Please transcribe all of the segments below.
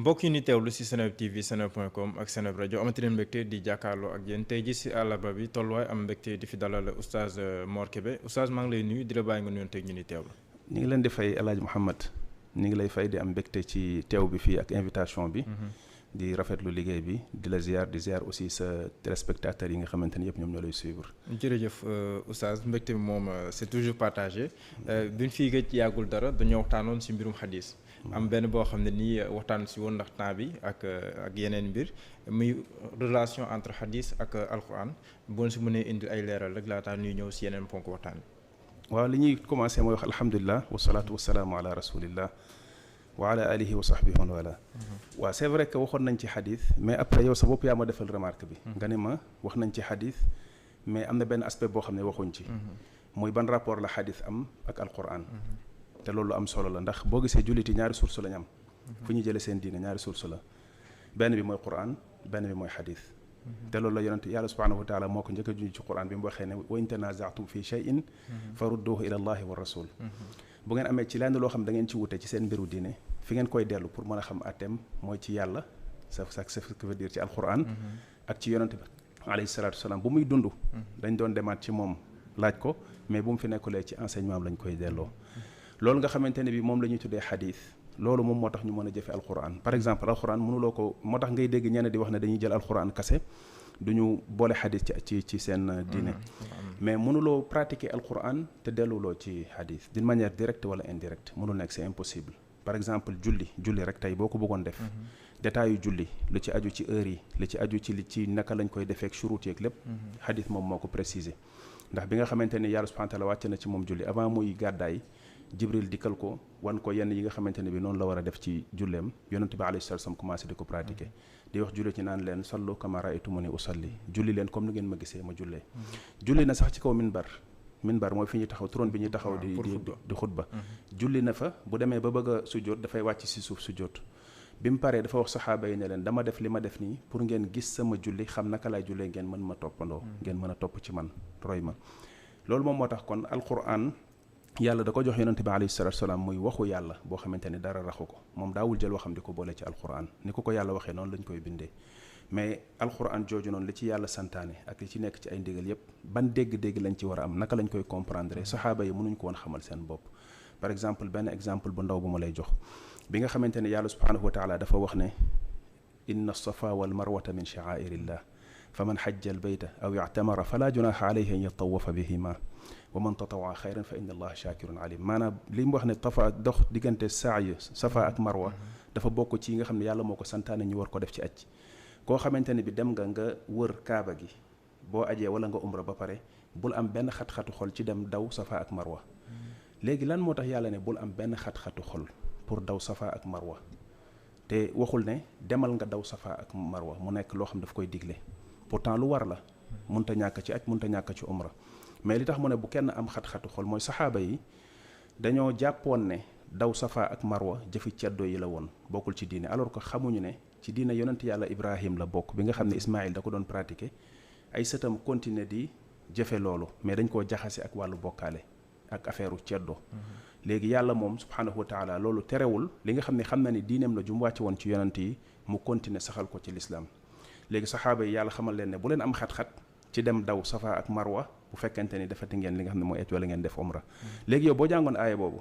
mbokk yi ni teewlu si Seneweb TV seneweb.com ak Seneweb rajo amati leen mbégte di jàkkaarloo ak yéen tey ji si àllarba bi tolluwaay am mbégte di fi dalal oustaz Mor Kébé oustaz maa ngi lay nuyu di la bàyyi nga nuyoon teg ñu ni teewlu. ñu ngi leen di fay El Hadj Mouhamed ñu ngi lay fay di am mbégte ci teew bi fii ak invitation bi. di rafetlu liggéey bi di la ziar di ziar aussi sa téléspectateurs yi nga xamante ni yëpp ñoom ñoo lay suivre. jërëjëf oustaz mbégte bi moom c'est toujours partagé bi ñu fii gëj yàggul dara dañoo waxtaanoon si mbirum xadis. am benn boo xam ne nii waxtaan si woon ndax temps bi ak yeneen mbir muy relation entre xadis ak alquran boo si mënee indi ay leeral rek laataa ñuy ñëw si yeneen ponk waxtaan bi. waaw li ñuy commencé mooy wax alhamdulilah wasalaatu wasalaamu ala rasulillah wa ala alihi wa sahbihi wa wala. waaw c'est vrai que waxoon nañ ci xadis mais après yow sa bopp yaa ma defal remarque bi. nga ne ma wax nañ ci xadis mais am na benn aspect boo xam ne waxuñ ci. muy ban rapport la xadis am ak alquran. te loolu am solo la ndax boo gisee jullit yi ñaari source lañ am. fu ñu jëlee seen diine ñaari source la. benn bi mooy quran benn bi mooy xadis. te loolu la yonent yàlla subhanahu wa taala moo ko njëkk a junj ci quran bi mu waxee ne wa in tanaza'tum fi shay'in farudduhu ila allahi wa rasul. bu ngeen amee ci lenn loo xam da ngeen ci wute ci seen mbiru diine fi ngeen koy dellu pour mën a xam àtteem mooy ci yàlla ça veut dire ci alquran. ak ci yonent bi alayhi salaatu wasalaam bu muy dund. dañ doon demaat ci moom laaj ko mais bu mu fi nekkulee ci enseignement am lañ koy delloo. loolu nga xamante ne bi moom la ñuy tuddee xadis loolu moom moo tax ñu mën a jëfe alquran par exemple alquran mënuloo ko moo tax ngay dégg ñenn di wax ne dañuy jël alquran kase du ñu boole xadis ci seen diine mais mënuloo pratiquer alquran te delluwuloo ci xadis d'une manière directe wala indirecte mënul nekk c'est impossible par exemple julli rek tey boo ko bëggoon def détails yu julli lu ci aju ci heure yi lu ci aju ci li ci naka lañ koy defeek shurut yeeg lépp xadis moom moo ko préciser ndax bi nga xamante ni yàlla subhanahu wa taala wàcce na ci moom julli avant muy gàddaay jibril dikkal ko wan ko yenn yi nga xamante ne bi noonu la war a def ci julleem yonent bi alayhi salaam commencé di ko pratiquer di wax julli ci naan leen sallu kama ra'aytumuni usalli julli leen comme ni ngeen ma gisee ma jullee julli na sax ci kaw minbar mooy fi ñuy taxaw trône bi ñuy taxaw di xutba julli na fa bu demee ba bëgg a sujjóot dafay wàcc si suuf sujjóot bi mu paree dafa wax saxaaba yi ne leen dama def li ma def nii pour ngeen gis sama julli xam naka laay jullee ngeen mën ma toppandoo ngeen mën a topp ci man roy ma loolu moom moo tax kon alquran yàlla da ko jox yonente bi alayhi salatu wasalaam muy waxu yàlla boo xamante ni dara raxu ko moom daawul jël waxam di ko boole ci alquran ni ko yàlla waxee noonu lañ koy bindee mais alquran jooju noonu li ci yàlla santaane ak li ci nekk ci ay ndigal yépp ban dégg-dégg lañ ci war a am naka lañ koy comprendre saxaaba yi mënuñ ko woon xamal seen bopp par exemple benn exemple bu ndaw bu ma lay jox bi nga xamante ne yàlla subhanahu wa taala dafa wax ne inna safa wal marwata min sha'airillah fa man xajja albayta aw i'tamara fala junaha alayhi an yatawafa bihima wa man tatawaa xayran fa inna allaha shakirun alim maanaam li mu wax ne tafa dox diggante sa'i safa ak marwa dafa bokk ci yi nga xam ne yàlla moo ko santaane ñu war ko def ci aj koo xamante ne bi dem nga wër kaaba gi boo ajee wala nga umra ba pare bul am benn xat-xatu xol ci dem daw safa ak marwa léegi lan moo tax yàlla ne bul am benn xat-xatu xol pour daw safa ak marwa te waxul ne demal nga daw safa ak marwa mu nekk loo xam daf koy digle pourtant lu war la munta ñàkk ci aj munta ñàkk ci umra mais li tax mu ne bu kenn am xat-xatu xol mooy saxaaba yi dañoo jàppoon ne daw safa ak marwa jëfi ceddo yi la woon bokkul ci diine alors que xamuñu ne ci diine yonent yàlla ibrahim la bokk bi nga xam ne ismaïl da ko doon pratiquer ay sëtam continuer di jëfe loolu mais dañ koo jaxase ak wàllu bokkaale ak affaire u ceddo léegi yàlla moom subhanahu wa taala loolu terewul li nga xam ne xam na ni diineem la ju mu wàcce woon ci yonent yi mu continuer saxal ko ci lislaam léegi saxaaba yi yàlla xamal leen ne bu leen am xat-xat ci dem daw safa ak marwa bu fekkente ni defati ngeen li nga xam ne mooy et wala ngeen def umra léegi yow boo jàngoon aaya boobu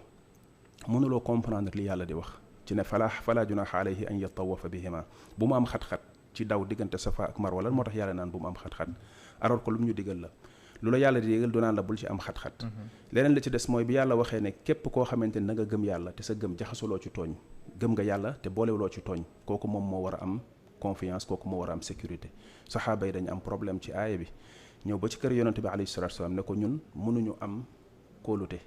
mënuloo comprendre li yàlla di wax ci ne fala junaha alayhi an yatawafa bihima bu mu am xat-xat ci daw diggante safa ak marwa lan moo tax yàlla naan bu mu am xat-xat alors que lu mu ñu digal la lu la yàlla di digal du naan la bul ci am xat-xat leneen la ci des mooy bi yàlla waxee ne képp koo xamante ni na nga gëm yàlla te sa gëm jaxasuloo ci tooñ gëm nga yàlla te boolewuloo ci tooñ kooku moom moo war a am confiance kooku moo war a am sécurité saxaaba yi dañu am problème ci aaya bi ñëw ba ci kër yonente bi alayhi salatu wasalam ne ko ñun mënuñu am kóolute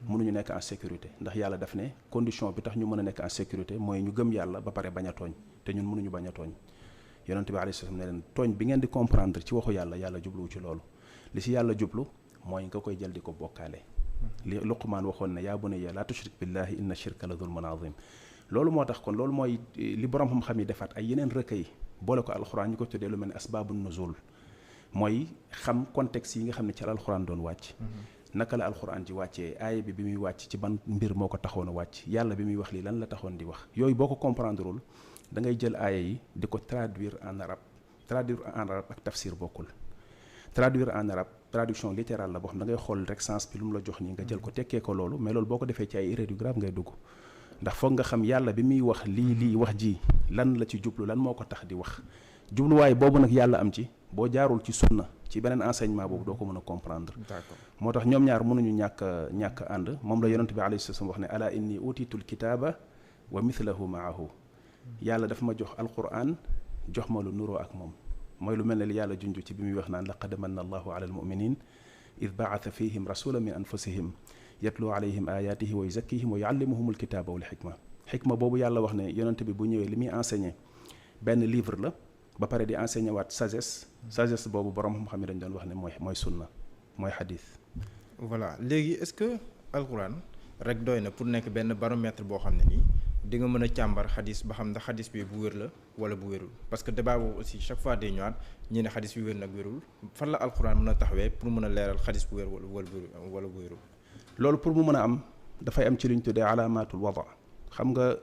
mënuñu nekk en sécurité ndax yàlla daf ne condition bi tax ñu mën a nekk en sécurité mooy ñu gëm yàlla ba pare bañ a tooñ te ñun mënuñu bañ a tooñ yonente bi alayhi salatu wasalam ne leen tooñ bi ngeen di comprendre ci waxu yàlla jubluwu ci loolu li ci yàlla jublu mooy nga koy jël di ko bokkaale li Luqmaan waxoon ne yaa bunayya laa tushrik billahi inna shirka la zulmun azim loolu moo tax kon loolu mooy li borom xam-xam yi defaat ay yeneen recueil boole ko alxuraan ñu ko tuddee lu mel ne asbaabu nuzul mooy xam contexte yi nga xam ne ci la alxuraan doon wàcc naka la alxuraan ji wàccee aaya bi muy wàcc ci ban mbir moo ko taxoon a wàcc yàlla bi muy wax lii lan la taxoon di wax yooyu boo ko comprendreul da ngay jël aaya yi di ko traduire en arabe. Traduire en arabe ak tafsir bokkul. Traduire en arabe traduction littérale la boo xam da ngay xool rek sens bi lu mu la jox nii nga jël ko tekkee ko loolu, mais loolu boo ko defee ci ay erreur yu grave ngay dugg. ndax foog nga xam yàlla bi muy wax lii wax ji lan la ci jublu, lan moo ko tax di wax. jubluwaay boobu nag yàlla am ci boo jaarul ci sunna ci beneen enseignement boobu doo ko mën a comprendre. d'accord moo tax ñoom ñaar mënuñu ñàkk ànd. moom la yonent bi alayhi salaam wax ne ala inni utitul kitaaba wa mithlahu maahu. yàlla dafa ma jox alquran jox ma lu nuroo ak moom. mooy lu mel ne li yàlla junj ci bi muy wax naan laqad manna allahu ala almuminin id baata fihim rasulan min anfusihim yatlu alayhim ayatihi wa yuzakkihim wa yuallimuhum alkitaba wal xikma boobu yàlla wax ne yonent bi bu ñëwee li muy enseigné benn livre la ba pare di enseigné waat sagesse boobu borom xam-xam yi dañ doon wax ne mooy sunna mooy xadis. voilà léegi est-ce que alquran rek doy na pour nekk benn baromètre boo xam ne nii di nga mën a càmbar xadis ba xam ndax xadis bi bu wér la wala bu wérul, parce que débat boobu aussi chaque fois day ñëwaat ñi ne xadis bi wér nag wérul, fan la alquran mën a taxawee pour mën a leeral xadis bu wér wala bu wérul. loolu pour mu mën a am dafay am ci li ñu tuddee alaamatul wada. xam nga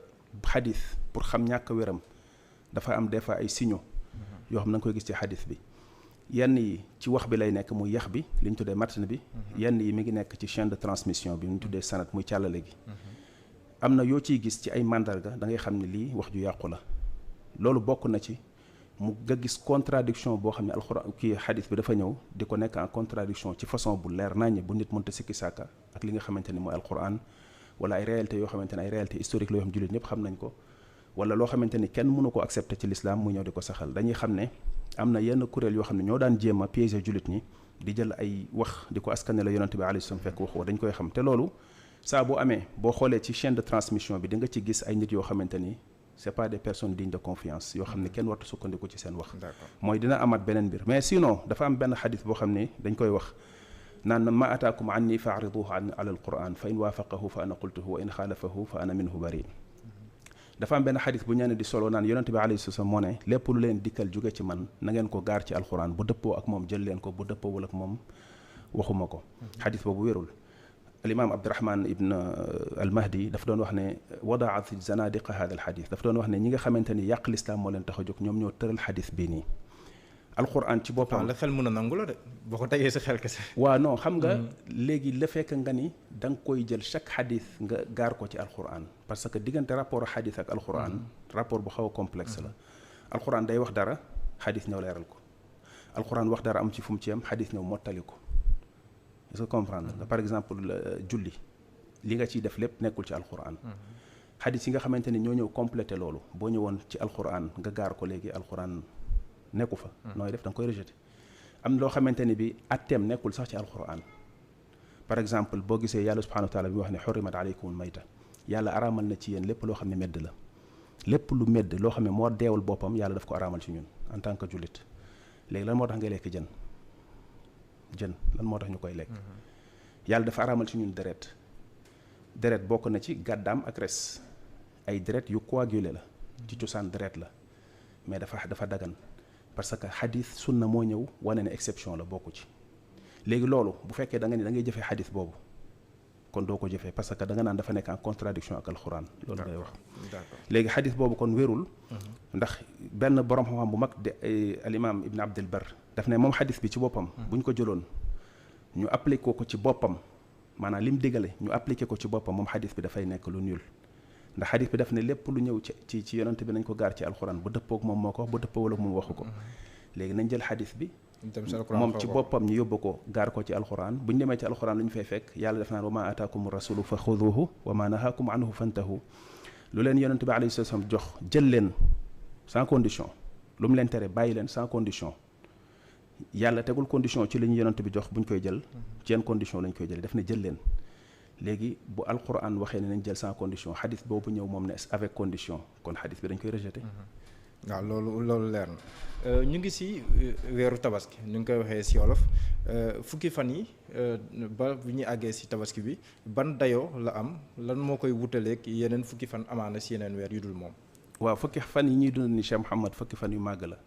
xadis pour xam ñàkk wéram dafa am des fois ay signaux yoo xam na nga koy gis ci xadis bi. yenn yi ci wax bi lay nekk muy yax bi li ñu tuddee matn bi. yenn yi mi ngi nekk ci chaîne de transmission bi ñu tuddee sanad muy càllale gi. am na yoo ciy gis ci ay mandarga da ngay xam ne lii wax ju yàqu la. loolu bokk na ci mu nga gis contradiction boo xam ne alxuraan kii xadis bi dafa ñëw di ko nekk en contradiction ci façon bu leer naññ bu nit mënta sikki sàkka ak li nga xamante ni mooy alxuraan wala ay réalité yoo xamante ne ay réalité historique la yoo xam jullit ñëpp xam nañ ko, wala loo xamante ni kenn mënu ko accepter ci l'islam mu ñëw di ko saxal. dañuy xam ne am na yenn kuréel yoo xam ne ñoo daan jéem a piéger jullit ñi di jël ay wax di ko askane la yonante bi alayhi salaam fekk waxoo dañ koy xam. te loolu saa bu amee boo xoolee ci chaîne de transmission bi di nga ci gis ay nit yoo xamante ni c'est pas des personnes dignes de confiance yoo xam ne kenn wartu sukkandiku ci seen wax. mooy dina amaat beneen mbir. mais sinon dafa am benn xadis boo xam ne dañ koy wax naan ma ataakum anni fa ariduhu ala alquran fa in waafaqahu fa ana qultuhu wa in xaalafahu fa ana minhu bari. dafa am benn xadis bu ñenn di solo naan yonente bi alayhi salaam moo ne lépp lu leen dikkal jóge ci man na ngeen ko gaar ci alquran bu dëppoo ak moom jël leen ko bu dëppoowul ak moom waxuma ko. xadis boobu wérul. alimaam Abdurahman ibn al-Mahdi daf doon wax ne wadaat zanadiqa hada alxadis daf doon wax ne ñi nga xamante ni yàq lislaam moo leen tax a jóg ñoom ñoo tëral xadis bii nii. alquran ci boppam la xel mën a nangu la de boo ko tegee sa xel kese. waaw non xam nga léegi la fekk nga ni da nga koy jël chaque xadis nga gaar ko ci alquran parce que diggante rapport xadis ak alquran rapport bu xaw a complexe la. alquran day wax dara xadis ñëw leeral ko. alquran wax dara am ci fu mu ci am xadis ñëw mottali ko. est-ce que comprendre nga par exemple julli li nga ciy def lépp nekkul ci alquran. xadis yi nga xamante ni ñoo ñëw complété loolu boo ñëwoon ci alquran nga gaar ko léegi alquran nekku fa. nooy def da nga koy rejeté. am loo xamante ni bi atteem nekkul sax ci alquran. par exemple boo gisee yàlla subhanahu wa taala bi wax ne xurrimat aleykumul mayta yàlla araamal na ci yéen lépp loo xam ne medd la. lépp lu medd loo xam ne moo deewul boppam yàlla daf ko araamal ci ñun en tant que jullit. léegi lan moo tax ngay lekk jën lan moo tax ñu koy lekk. yàlla dafa araamal ci ñun deret bokk na ci gàddaam ak res ay deret yu coagulé la ci cosaan deret la mais dafa dagan parce que xadis sunna moo ñëw wane ne exception la bokku ci. léegi loolu bu fekkee da nga ni da ngay jëfee xadis boobu kon doo ko jëfee parce que da nga naan dafa nekk en contradiction ak alxuraan. loolu ngay wax léegi xadis boobu kon wérul. ndax benn borom xam-xam bu mag de alimaam Ibn Abdel Bar daf ne moom xadis bi ci boppam. bu ñu ko jëloon ñu appliqué ko ci boppam maanaam lim digale ñu appliqué ko ci boppam moom xadis bi dafay nekk lu nul. ndax xadis bi daf ne lépp lu ñëw ci yonante bi nañ ko gaar ci alxuraan bu dëppoog moom moo ko wax bu dëppoowul ak moom waxu ko. léegi nañ jël xadis bi. moom ci boppam ñu yóbbu ko gaar ko ci alxuraan bu ñu demee ci alxuraan lu ñu fay fekk yàlla def naan wa ma ataakum rasulu fa xuduhu wa ma nahaakum anhu fantahu. lu leen yonante bi alayhi salaam jox jël leen sans condition lu mu leen tere bàyyi leen sans condition. yàlla tegul condition ci li ñu yonante bi jox buñ koy jël. ci yenn condition lañ koy jëlee daf ne jël leen. léegi bu alquran waxee ne nañ jël sans condition xadis boobu ñëw moom ne avec condition kon xadis bi dañ koy rejeté. waaw loolu leer na ñu ngi si weeru tabaski ñu ngi koy waxee si wolof fukki fan yi ba bu ñuy àggee si tabaski bi ban dayoo la am lan moo koy wutaleeg yeneen fukki fan amaana si yeneen weer yu dul moom. waaw fukki fan yi ñuy dund ni Cheikh Mouhamed fukki fan yu màgg la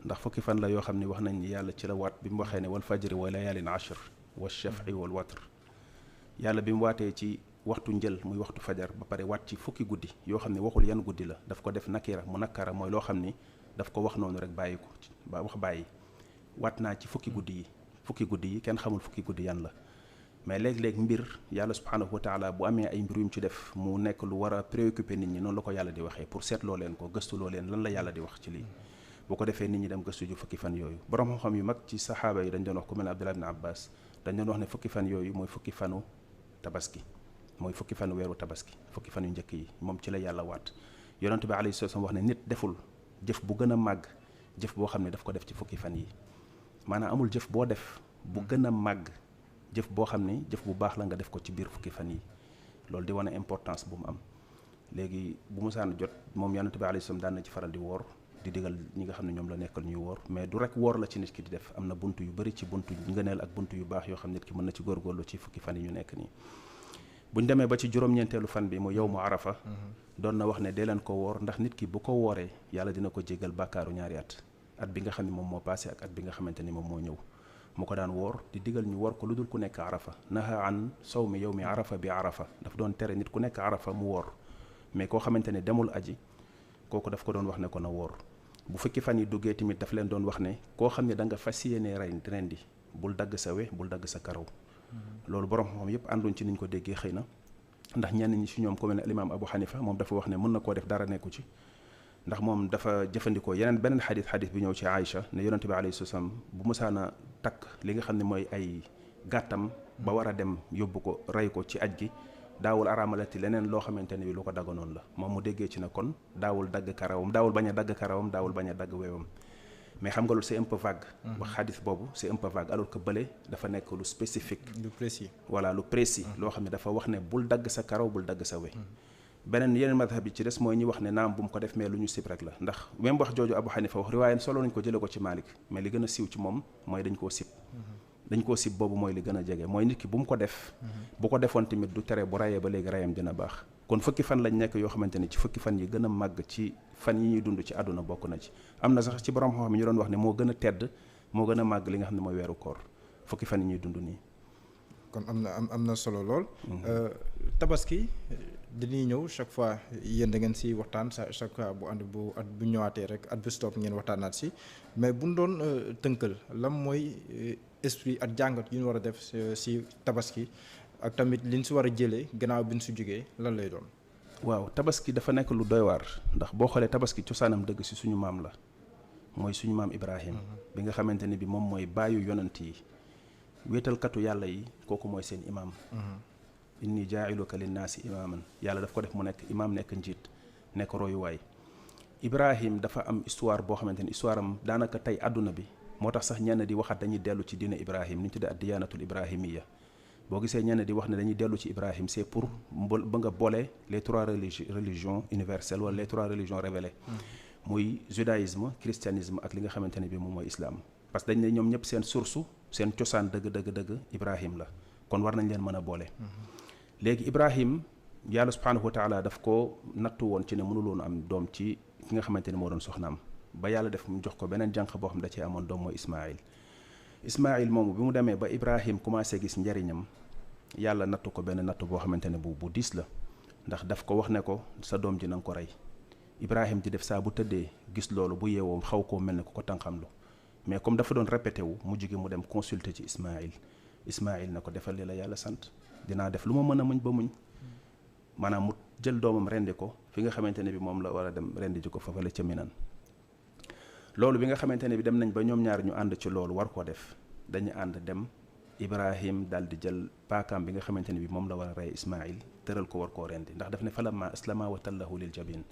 ndax fukki fan la yoo xam ne wax nañ ni yàlla ci la waat bi mu waxee ne wal fajri wa layaalin ashr wa shafi wal watr yàlla bi mu waatee ci waxtu njël muy waxtu fajar ba pare waat ci fukki guddi yoo xam ne waxul yan guddi la daf ko def nakira mu nakkara mooy loo xam ni daf ko wax noonu rek bàyyi ko ba wax bàyyi waat naa ci fukki guddi yi kenn xamul fukki guddi yan la mais léeg-léeg mbir yàlla subhanahu wa taala bu amee ay mbir yu mu ci def mu nekk lu war a préoccuper nit ñi noonu la ko yàlla di waxee pour seetloo leen ko gëstuloo leen lan la yàlla di wax ci lii bu ko defee nit ñi dem gëstu ju fukki fan yooyu borom xam-xam yu mag ci saxaaba yi dañ doon wax ku mel ne Abdullah ibn Abbas dañ doon wax ne fukki fan yooyu mooy fukki fanu tabaski mooy fukki fanu weeru tabaski fukki fan yu njëkk yi moom ci la yàlla waat yonent bi alayhi salaam wax ne nit deful jëf bu gën a màgg jëf boo xam ne daf ko def ci fukki fan yi maanaam amul jëf boo def bu gën a màgg jëf boo xam ne jëf bu baax la nga def ko ci biir fukki fan yi loolu di wane importance bu mu am léegi bu musaan jot moom yonent bi alayhi salaam daan na ci faral di woor di digal ñi nga xam ne ñoom la nekkal ñuy woor mais du rek woor la ci nit ki di def am na buntu yu bëri ci buntu ngëneel ak buntu yu baax yoo xam nit ki mën na ci góorgóorlu ci fukki fan yi ñu nekk nii buñ demee ba ci juróom-ñeenteelu fan bi mu yow mu arafa doon na wax ne dee leen ko woor ndax nit ki bu ko wooree yàlla dina ko jéggal bàkkaaru ñaari at bi nga xam ne moom moo passé ak at bi nga xamante ni moom moo ñëw mu ko daan woor di digal ñu woor ko lu dul ku nekk arafa naha an sawmi yow mi arafa bi arafa daf doon tere nit ku nekk arafa mu woor mais koo xamante ne demul aji kooku daf ko doon wax ne ko na woor bu fukki fan yi duggee tamit daf leen doon wax ne koo xam ne da nga fas yéenee rendi bul dagg sa we bul dagg sa karaw loolu borom xam yëpp ànduñ ci niñ ko déggee xëy na ndax ñenn ñi si ñoom ku mel ne alimaam Abu Hanifa moom dafa wax ne mën na koo def dara nekku ci ndax moom dafa jëfandikoo beneen xadis bi ñëw ci Aïcha ne yonente bi alayhi salaam bu musaana takk li nga xam ne mooy ay gàttam ba war a dem yóbbu ko rey ko ci aj gi daawul araamalati leneen loo xamante ne bi lu ko dagganoon la moom mu déggee ci ne kon daawul dagg karawam daawul bañ a dagg karawam daawul bañ a dagg weewam mais xam nga loolu c'est un peu vague wax xadis boobu c'est un peu vague alors que bële dafa nekk lu spécifique lu précis voilà lu précis loo xam ne dafa wax ne bul dagg sa karaw bul dagg sa we yeneen madhab bi ci des mooy ñi wax ne naam bu mu ko def mais lu ñu sib rek la ndax même wax jooju Abu Hanifa wax riwaaye solo nañ ko jële ko ci Malik mais li gën a siiw ci moom mooy dañ koo sib boobu mooy li gën a jege mooy nit ki bu mu ko def bu ko defoon tamit du tere bu rayee ba léegi rayam dina baax kon fukki fan lañ nekk yoo xamante ni ci fukki fan yi gën a màgg ci fan yi ñuy dund ci àdduna bokk na ci am na sax ci borom xam-xam ñu doon wax ne moo gën a tedd moo gën a màgg li nga xam ne mooy weeru koor fukki fan yi ñuy dund nii kon am na solo lool tabaski dañuy ñëw chaque fois yéen da ngeen si waxtaan chaque fois bu ñëwaatee rek at bi stop ngeen waxtaanaat si mais bu ñu doon tënkal lan mooy esprit ak jàngat yu ñu war a def si tabaski ak tamit liñ si war a jëlee gannaaw bi ñu si jógee lan lay doon. waaw tabaski dafa nekk lu doy waar ndax boo xoolee tabaski cosaanam dëgg si suñu maam la mooy suñu maam Ibrahim bi nga xamante ni bi moom mooy baayu yonant yi wéetalkatu yàlla yi kooku mooy seen imaam. inni jaa'iluka linnaasi imaaman yàlla daf ko def mu nekk imaam nekk njiit nekk royuwaay Ibrahim dafa am histoire boo xamante ni histoire am daanaka tey àdduna bi moo tax sax ñenn di waxaat dañuy dellu ci diine Ibrahim ni ñu tuddee ad diyaanatul ibrahimiya boo gisee ñenn di wax ne dañuy dellu ci Ibrahim c'est pour ba nga boole les trois religions universelles wala les trois religions révélées muy judaïsme christianisme ak li nga xamante ne bi moom mooy islam parce que dañ ne ñoom ñëpp seen source seen cosaan dëgg Ibrahim la kon war nañ leen mën a boole léegi Ibrahim yàlla subhanahu wa taala daf ko nattu woon ci ne mënuloon am doom ci ki nga xamante ne moo doon soxnaam ba yàlla def mu jox ko beneen jànq boo xam ne da cee amoon doom mooy Ismaïl moomu bi mu demee ba Ibrahim commencé gis njariñam yàlla nattu ko benn nattu boo xamante ne bu diis la ndax daf ko wax ne ko sa doom ji na nga ko rey Ibrahim di def saa bu tëddee gis loolu bu yeewoo xaw koo mel ne ku ko tànqamlu mais comme dafa doon répété wu mu jóge mu dem consulter ci Ismaïl na ko defal li la yàlla sant dinaa def lu ma mën a muñ ba muñ maanaam mu jël doomam rendi ko fi nga xamante ne bi moom la war a dem rendi ji ko fa fale ca Minan loolu bi nga xamante ne bi dem nañ ba ñoom ñaar ñu ànd ci loolu war koo def dañu ànd dem Ibrahim daal di jël paakaam bi nga xamante ne bi moom la war a rey Ismaïl tëral ko war koo rendi ndax daf ne falamma aslama wa tallahu lil jabin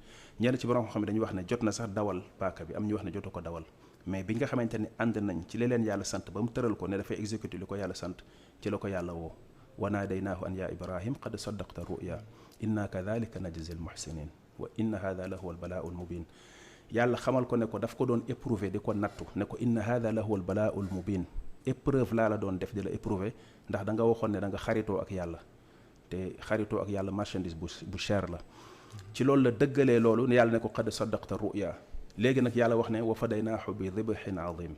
ñenn ci borom xam ne dañuy wax ne jot na sax dawal paaka bi am ñu wax ne jotu ko dawal mais bi nga xamante ne ànd nañ ci li leen yàlla sant ba mu tëral ko ne dafay exécuter li ko yàlla sant ci la ko yàlla woo wa naadaynaahu an yaa Ibrahim qad saddaqta ruya inna kadhalika najzi al muhsinin wa inna hadha la huwa al balaa'u al mubin yàlla xamal ko ne ko daf ko doon éprouver di ko nattu ne ko inna hadha la huwa al balaa'u al mubin épreuve laa la doon def di la éprouver ndax da nga waxoon ne da nga xaritoo ak yàlla te xaritoo ak yàlla marchandise bu cher la ci loolu la dëggalee loolu ne yàlla ne ko qad saddaqta ruya léegi nag yàlla wax ne wa fadaynaahu bi dibhin azim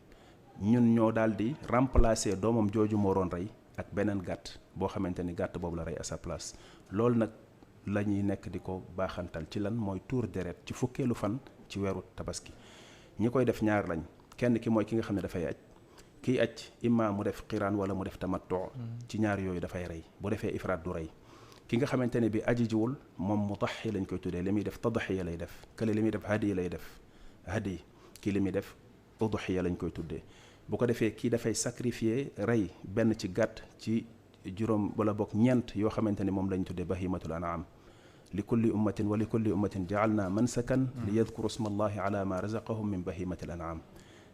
ñun ñoo daal di remplacer doomam jooju moo doon rey ak beneen gàtt boo xamante ni gàtt boobu la rey à sa place. loolu nag la ñuy nekk di ko baaxantal ci lan mooy tuur deret ci fukkeelu fan ci weeru tabaski. ñi koy def ñaar lañ, kenn ki mooy ki nga xam ne dafay aj. kiy aj imma mu def qiraan wala mu def tamattu ci ñaar yooyu dafay rey, bu defee ifraat du rey. ki nga xamante ne bi aji jiwul moom mutaxi lañ koy tuddee, li muy def tadxiya lay def, kële li muy def hadiya lay def hadiya, kii li muy def udxiya lañ koy tuddee. bu ko defee kii dafay sacrifier rey benn ci gàtt ci juróom wala bokk ñeent yoo xamante ni moom lañ tuddee bahimatul an'am. li kulli ummatin wa li kulli ummatin ja'alna mansakan li yadkuru sma allahi ala ma razaqahum min bahimatil an'am.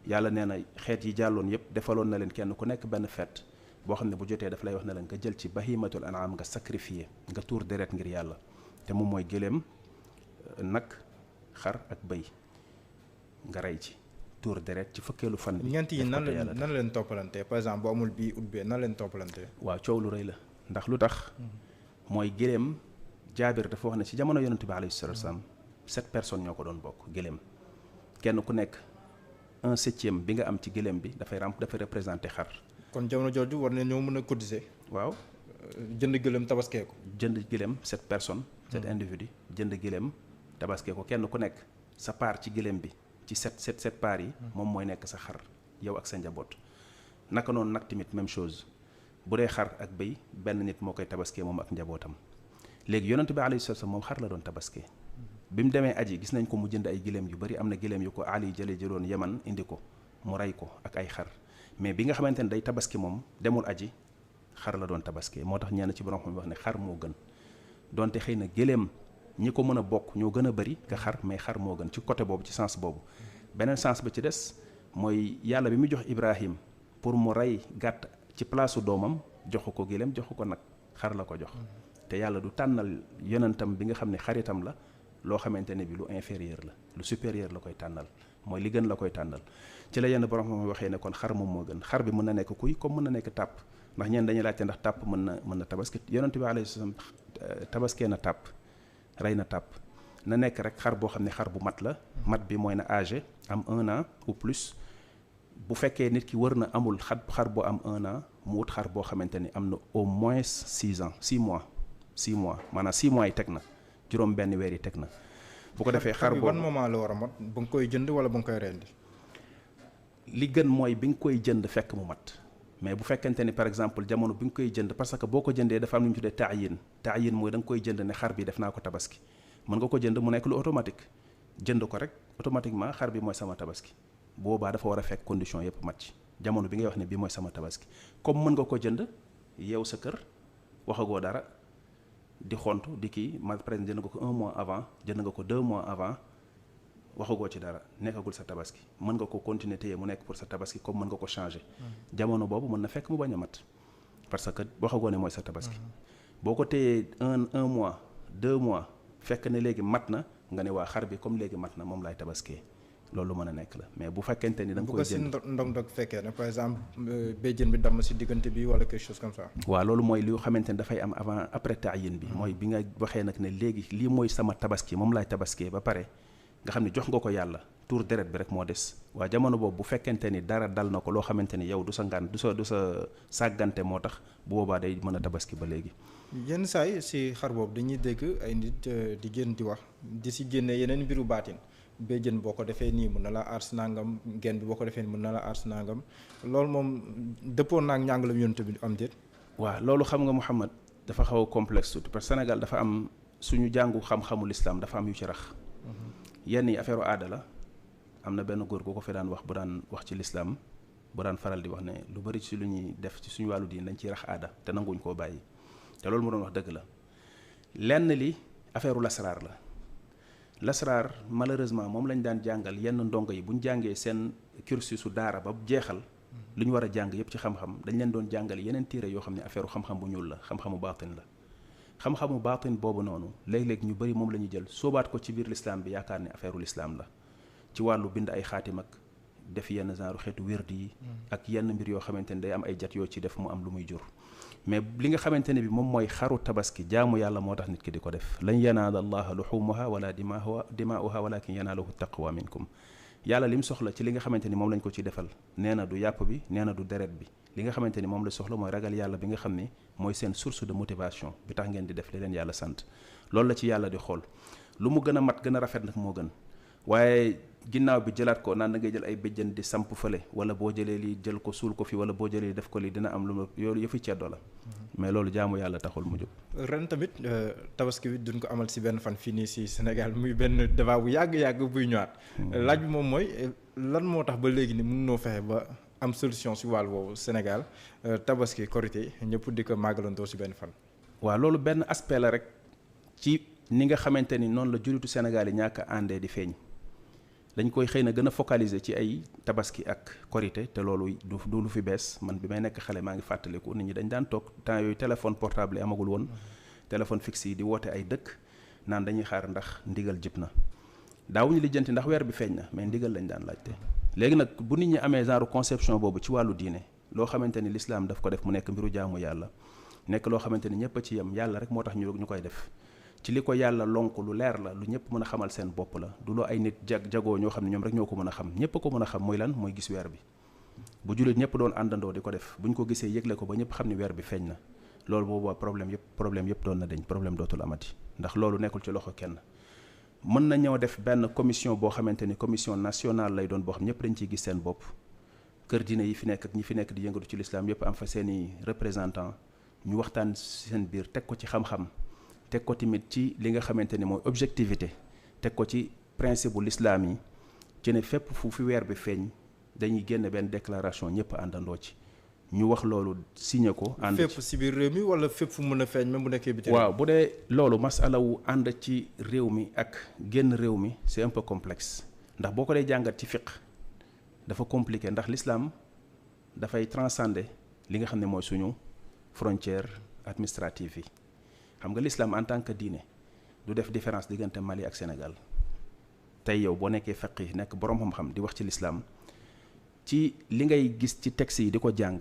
yàlla nee na xeet yi jàlloon yépp defaloon na leen kenn ku nekk benn fête boo xam ne bu jotee daf lay wax ne la nga jël ci bahimatul an'am nga sacrifier nga tuur deret ngir yàlla, te moom mooy gëléem, nag, xar ak bëy nga rey ci tuur deret ci fukkeelu fan bi. ñeent yi nan la leen toppalante, par exemple bu amul bii ut bee nan leen toppalante. waaw coow lu rëy la, ndax lu tax mooy gëléem. Jaabir dafa wax ne ci jamono yonent bi alayhi salaatu wa salaam 7 personnes ñoo ko doon bokk gëléem, kenn ku nekk 1/7 bi nga am ci gëléem bi dafay représenté xar. kon jamono jooju war na ñoo mën a cotiser. waaw jënd gëléem tabaskee ko. jënd gëléem 7 personnes. 7 individus jënd gëléem tabaskee ko, kenn ku nekk sa part ci gëléem bi ci 7 part yi. moom mooy nekk sa xar yow ak sa njaboot. naka noonu nag tamit même chose bu dee xar ak bëy benn nit moo koy tabaskee moom ak njabootam. léegi yonent bi alayhi salaam moom xar la doon tabaskee bi mu demee aji gis nañ ko mu jënd ay giléem yu bari, am na giléem yu ko Ali jëloon Yaman indi ko mu rey ko ak ay xar, mais bi nga xamante ne day tabaski moom demul aji xar la doon tabaskee. moo tax ñenn ci borom xam wax ne xar moo gën, donte xëy na giléem ñi ko mën a bokk ñoo gën a bari ka xar, mais xar moo gën ci côté boobu, ci sens boobu. beneen sens ba ci des mooy yàlla bi mu jox Ibrahim pour mu rey gàtt ci place doomam joxu ko giléem joxu ko nag, xar la ko jox. te yàlla du tànnal yonentam bi nga xam ne xaritam la loo xamante ne bi lu inférieur la, lu supérieur la koy tànnal, mooy li gën la koy tànnal. ci la yenn borom xam waxee ne kon xar moom moo gën. xar bi mën na nekk kuy comme mën na nekk tàpp, ndax ñeen dañuy laajte ndax tàpp mën na tabaski. yonent bi alayhi salaam tabaskee na tàpp, rey na tàpp. na nekk rek xar boo xam ne xar bu mat la, mat bi mooy na âgé am 1 an ou plus. bu fekkee nit ki wër na amul xar boo am 1 an mu wut xar boo xamante ni am na au moins 6 ans 6 mois. 6 mois maanaam 6 mois yi teg na, juróom benn weer yi teg na. bu ko defee xar boobu ban moment la war a mat, ba nga koy jënd wala ba nga koy rendi? li gën mooy bi nga koy jënd fekk mu mat, mais bu fekkente ni par exemple jamono bi nga koy jënd, parce que boo ko jëndee dafa am lu ñu tuddee taayin mooy da nga koy jënd ne xar bi def naa ko tabaski. mën nga ko jënd mu nekk lu automatique, jënd ko rek automatiquement xar bi mooy sama tabaski. boobaa dafa war a fekk condition yëpp mat ci jamono bi ngay wax ne bii mooy sama tabaski. comme mën nga ko jënd yeew sa kër waxagoo dara di xont di kii ma presque jënd nga ko 1 mois avant, jënd nga ko 2 mois avant, waxagoo ci dara, nekkagul sa tabaski. mën nga ko continuer téye mu nekk pour sa tabaski, comme mën nga ko changer. jamono boobu mën na fekk mu bañ a mat parce que waxagoo ne mooy sa tabaski. boo ko téyee 1 mois 2 mois fekk ne léegi mat na nga ne waa xar bi comme léegi mat na moom laay tabaskee. loolu mën a nekk la, mais bu fekkente ni da nga koy jënd bu ko si ndog fekkee ne par exemple béjjën bi damm si diggante bi wala quelque chose comme ça. waaw loolu mooy li xamante ni dafay am avant après taayin bi. mooy bi nga waxee nag ne léegi lii mooy sama tabaski moom laay tabaskee ba pare nga xam ne jox nga ko yàlla, tuur deret bi rek moo des. waa jamono boobu bu fekkente ni dara dal na ko loo xamante ni yow du sa sàggante moo tax, bu boobaa day mën a tabaski ba léegi. yenn saa yi si xar boobu dañuy dégg ay nit di génn di wax di si génne yeneen mbiru baatin. béjjën boo ko defee nii mën na la aar si nangam, genn bi boo ko defee nii mën na la aar si nangam, loolu moom dëppoon naag njàngalam yonent bi am déet. waaw loolu xam nga Mouhamed dafa xaw a complexe tuuti parce que Sénégal dafa am suñu jàngu xam-xamu lislaam dafa am yu ci rax. yenn yi affaire aada la. am na benn góor gu ko fi daan wax ci lislaam bu daan faral di wax ne lu bari ci lu ñuy def ci suñu wàllu diin dañ ciy rax aada te nanguñ koo bàyyi, te loolu mu doon wax dëgg la. lenn li affaire lasraar la. lasraar malheureusement moom lañ daan jàngal yenn ndongo yi bu ñu jàngee seen cursusu daara ba jeexal lu ñu war a jàng yépp ci xam-xam, dañ leen doon jàngal yeneen téere yoo xam ne affaire xam-xam bu ñuul la, xam-xamu baatin la. xam-xamu baatin boobu noonu léeg-léeg ñu bari moom la ñu jël soobaat ko ci biir l'islam bi yaakaar ne affaire l'islam la, ci wàllu bind ay xaatim ak def yenn genre xeetu wérdi yi ak yenn mbir yoo xamante ne day am ay jat yoo ci def mu am lu muy jur. mais li nga xamante ne bi moom mooy xaru tabaski jaamu yàlla moo tax nit ki di ko def. lan yanaala allaha luxumuha wala dimaauha walakin yanaaluhu taqwa minkum. yàlla lim soxla ci li nga xamante ni moom lañ ko ci defal nee na du yàpp bi, nee na du deret bi, li nga xamante ni moom la soxla mooy ragal yàlla bi nga xam ni mooy seen source de motivation bi tax ngeen di def li leen yàlla sant loolu la ci yàlla di xool lu mu gën a mat gën a rafet nag moo gën waaye ginnaaw bi jëlaat ko naan da ngay jël ay béjjën di samp fële wala boo jëlee lii jël ko suul ko fi wala boo jëlee def ko lii dina am lu ma yoolu yëfi ceddo la mais loolu jaamu yàlla taxul mu jóg. ren tamit tabaski bi duñ ko amal si benn fan fii nii si Sénégal muy benn débat bu yàgg-yàgg buy ñëwaat laaj bi moom mooy lan moo tax ba léegi ni mën noo fexe ba am solution si wàll woowu Sénégal tabaski korité ñëpp di ko màggalandoo si benn fan. waaw loolu benn aspect la rek ci ni nga xamante ni noonu la jullitu Sénégal yi ñàkk a àndee di feeñ dañ koy xëy na gën a focaliser ci ay tabaski ak korité te loolu du lu fi bees man bi may nekk xale maa ngi fàttaliku nit ñi dañ daan toog temps yooyu téléphone portable yi amagul woon téléphone fixe yi di woote ay dëkk naan dañuy xaar ndax ndigal jib na daawuñu lijjanti ndax weer bi feeñ na mais ndigal lañ daan laajte léegi nag bu nit ñi amee genre conception boobu ci wàllu diine loo xamante ni l'islam daf ko def mu nekk mbiru jaamu yàlla nekk loo xamante ni ñëpp a ci yem yàlla rek moo tax ñu koy def ci li ko yàlla lonk lu leer la lu ñëpp mën a xamal seen bopp la du loo ay nit jagoo ñoo xam ne ñoom rek ñoo ko mën a xam ñëpp ko mën a xam mooy lan mooy gis weer bi bu jullit ñëpp doon àndandoo di ko def buñ ko gisee yëgle ko ba ñëpp xam ne weer bi feeñ na loolu boobu problème yëpp doon na deñ problème dootul amati ndax loolu nekkul ci loxo kenn mën na ñëw def benn commission boo xamante ni commission nationale lay doon boo xam ñëpp dañ ciy gis seen bopp kër diine yi fi nekk ak ñi fi nekk di yëngatu ci l'islam yëpp am fa seeni représentant ñu waxtaan seen biir teg ko ci xam-xam teg ko tamit ci li nga xamante ni mooy objectivité teg ko ci principe bu l'islam yi ci ne fépp fu fi weer bi feeñ dañuy génn benn déclaration ñëpp àndandoo ci ñu wax loolu signé ko. ànd ci fépp si biir réew mi wala fépp fu mën a feeñ même bu nekkee biti. waaw bu dee loolu masala wu ànd ci réew mi ak génn réew mi c'est un peu complexe ndax boo ko dee jàngat ci fiqh dafa compliqué ndax l'islam dafay transcender li nga xam ne mooy suñu frontière administrative yi. xam nga l'islam en tant que diine du def différence diggante Mali ak Sénégal tey yow boo nekkee faqih nekk boroom xam-xam di wax ci l'islam ci li ngay gis ci texte yi di ko jàng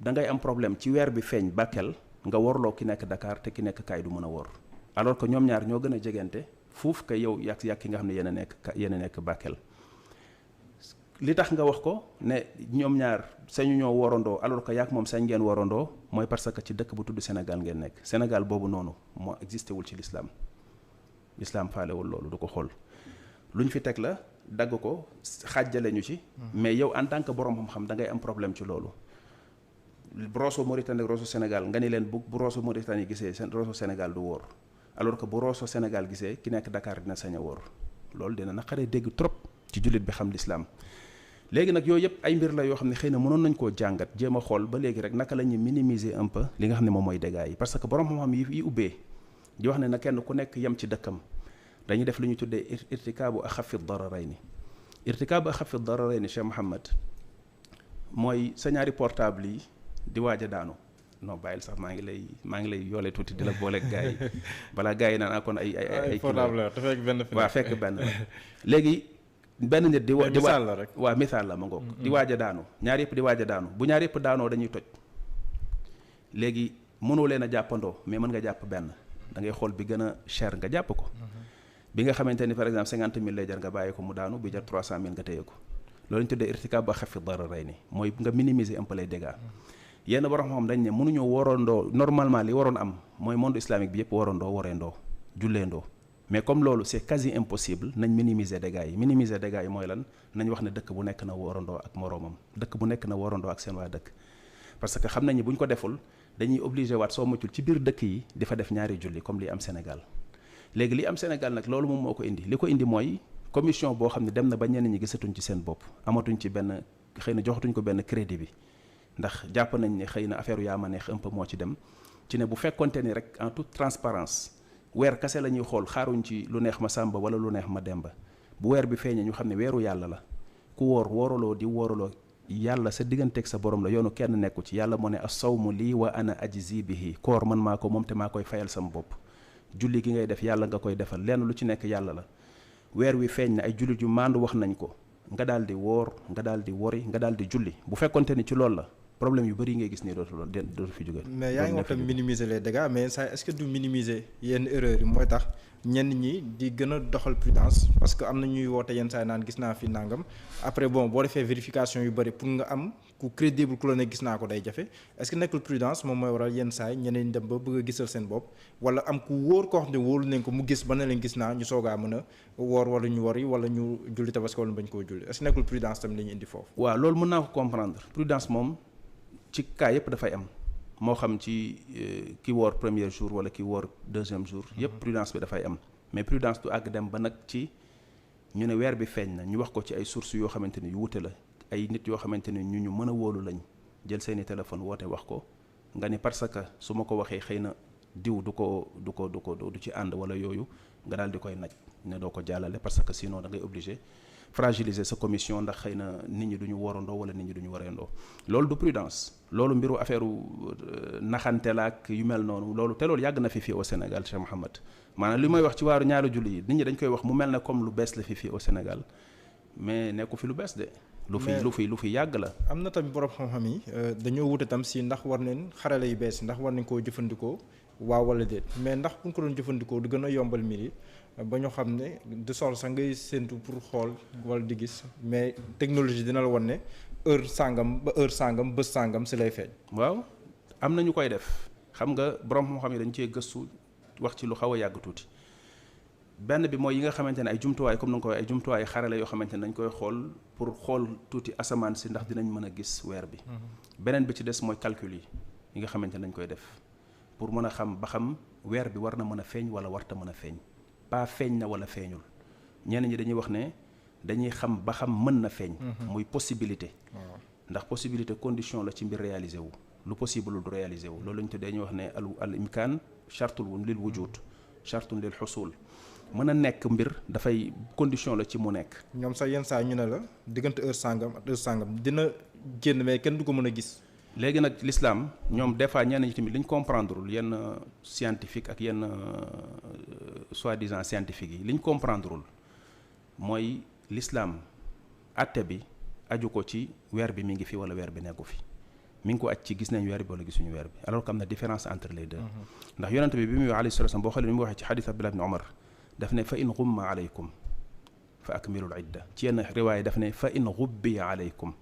da ngay am problème ci weer bi feeñ Bakel nga worloo ki nekk Dakar te ki nekk kaay du mën a wor alors que ñoom ñaar ñoo gën a jegante fuuf que yow yàq ki nga xam ne yéen a nekk Bakel li tax nga wax ko ne ñoom ñaar sañu ñoo worandoo alors que yaak moom sañ ngeen worandoo mooy parce que ci dëkk bu tudd Sénégal ngeen nekk Sénégal boobu noonu moo existé wul ci l'islam faalewul loolu du ko xool lu ñu fi teg la dagg ko xàjjale ñu ci mais yow en tant que borom xam-xam da ngay am problème ci loolu Rosso Mauritanie ak Rosso Sénégal nga ni leen bu Rosso Mauritanie gisee Rosso Sénégal du wóor alors que bu Rosso Sénégal gisee ki nekk Dakar dina sañ a wóor loolu dina naqaree dégg trop ci jullit bi xam l'islam léegi nag yooyu yëpp ay mbir la yoo xam ne xëy na mënoon nañ koo jàngat jéem a xool ba léegi rek naka la ñuy minimiser un peu li nga xam ne moom mooy dégâts yi parce que borom xam-xam yi ubbee di wax ne na kenn ku nekk yem ci dëkkam dañuy def lu ñuy tuddee irtikaabu axafi dararayni irtikaabu axafi dararayni Cheikh Mouhamed mooy sa ñaari portable yi di waaj a daanu non bàyyil sax maa ngi lay yoole tuuti di la booleeg gars yi balaa gars yi naan kon ay portable te fekk benn waaw fekk benn la léegi benn nit misaal la rek waaw misaal la ma ngoog di waaj a daanu ñaar yëpp di waaj a daanu bu ñaar yëpp daanoo dañuy toj léegi mënoo leen a jàppandoo mais mën nga jàpp benn da ngay xool bi gën a cher nga jàpp ko bi nga xamante ni par exemple 50 000 lay jar nga bàyyi ko mu daanu bi jar 300 000 nga téye ko loolu ñu tuddee irtikaab ba xafi dararayni mooy nga minimiser un peu les dégâts yenn borom xam dañ ne mënuñoo warandoo normalement li waroon am mooy monde islamique bi yëpp warandoo wareendoo julleendoo mais comme loolu c'est quasi impossible nañ minimiser dégâts yi mooy lan nañ wax ne dëkk bu nekk na warandoo ak moroomam dëkk bu nekk na warandoo ak seen waa dëkk parce que xam nañ ni bu ñu ko deful dañuy obligé waat soo muccul ci biir dëkk yi di fa def ñaari julli comme li am Sénégal léegi li am Sénégal nag loolu moom moo ko indi li ko indi mooy commission boo xam ne dem na ba ñenn ñi gisatuñ ci seen bopp amatuñ ci benn xëy na joxatuñ ko benn crédit bi ndax jàpp nañ ne xëy na affaire yaa ma neex un peu moo ci dem ci ne bu fekkonte ni rek en toute transparence weer kase la ñuy xool xaaruñ ci lu neex ma Sàmba wala lu neex ma Demba bu weer bi feeñee ñu xam ne weeru yàlla la ku wooraloo di wooraloo yàlla sa digganteeg sa borom la yoonu kenn nekku ci yàlla moo ne as-sawmu lii wa ana ajzi bihi koor man maa ko moom te maa koy fayal sama bopp julli gi ngay def yàlla nga koy defal lenn lu ci nekk yàlla la weer wi feeñ na ay jullit yu maandu wax nañ ko nga daal di woor nga daal di wori nga daal di julli bu fekkonte ni ci loolu la problème yu bëri ngay gis nii dootu fi jóge. mais yaa ngi wax tam minimiser les dégâts mais ça est-ce que du minimiser yenn erreurs yi mooy tax ñenn ñi di gën a doxal prudence parce que am na ñuy woote yenn saa yi naan gis naa fi nangam après bon boo defee vérification yu bëri pour nga am ku crédible ku la ne gis naa ko day jafe est-ce que nekkul prudence moom mooy waral yenn saa yi ñeneen dem ba bëgg a gisal seen bopp wala am ku wóor koo xam ne wóolu nañ ko mu gis ba ne leen gis naa ñu soogaa mën a woor wala ñu wori wala ñu julli tabaski wala bañ koo julli est-ce que nekkul prudence tamit la ñu indi foofu. waaw loolu mën naa ko comprendre prudence moom ci cas yëpp dafay am moo xam ci ki woor premier jour wala ki woor deuxième jour yëpp prudence bi dafay am mais prudence du àgg dem ba nag ci ñu ne weer bi feeñ na ñu wax ko ci ay sources yoo xamante ni yu wute la ay nit yoo xamante ni ñu mën a wóolu lañ jël seeni téléphone woote wax ko nga ni parce que su ma ko waxee xëy na diw du ci ànd wala yooyu nga daal di koy naj ne doo ko jàllale parce que sinon da ngay obligé fragiliser sa commission ndax xëy na nit ñi duñu warandoo wala nit ñi duñu wareendoo loolu du prudence loolu mbiru affaire naxante la ak yu mel noonu loolu te loolu yàgg na fi fii au Sénégal Cheikh Mouhamed maanaam li may wax ci waaru ñaari julli yi nit ñi dañ koy wax mu mel ne comme lu bees la fi fii au Sénégal mais nekku fi lu bees de lu fi yàgg la. am na tamit borom xam-xam yi dañoo wute tam si ndax war nañ xarale yu bees ndax war nañ koo jëfandikoo waaw wala déet mais ndax bu ñu ko doon jëfandikoo du gën a yombal mbir yi ba ñu xam ne de sol sax ngay séntu pour xool wala di gis mais technologie dina la wan ne heure sàngam ba heure sàngam bés sàngam si lay feeñ. waaw am na ñu koy def xam nga borom xam-xam yi dañ cee gëstu wax ci lu xaw a yàgg tuuti benn bi mooy yi nga xamante ne ay jumtuwaay comme na nga ko ay jumtuwaay xarale yoo xamante ne dañ koy xool pour xool tuuti asamaan si ndax dinañ mën a gis weer bi. beneen bi ci des mooy calcul yi nga xamante ne dañ koy def pour mën a xam ba xam weer bi war na mën a feeñ wala warta mën a feeñ pas feeñ na wala feeñul ñenn ñi dañuy wax ne dañuy xam ba xam mën na feeñ. muy possibilité. ndax possibilité condition la ci mbir réalisé wu lu possible du réalisé wu loolu lañ tuddee dañuy wax ne al imkaan chartul lil wujud chartun lil xusul mën a nekk mbir dafay condition la ci mu nekk. ñoom sax yenn saa ñu ne la diggante heure sàngam ak heure sàngam dina génn mais kenn du ko mën a gis. léegi nag l'islam ñoom des fois ñenn ñi tamit li ñu comprendreul yenn scientifique ak yenn soi-disant scientifique yi li ñu comprendreul mooy l'islam atte bi aju ko ci weer bi mi ngi fi wala weer bi nekku fi mi ngi ko aj ci gis nañ weer bi wala gisuñu weer bi alors que am na différence entre les deux. ndax yonent bi muy alayhi salatu wasallam boo xoolee ni mu waxee ci xadis Abdullah ibn Umar daf ne fa in ghumma alaykum fa akmilul idda ci yenn riwaaya daf ne fa in ghubbiya alaykum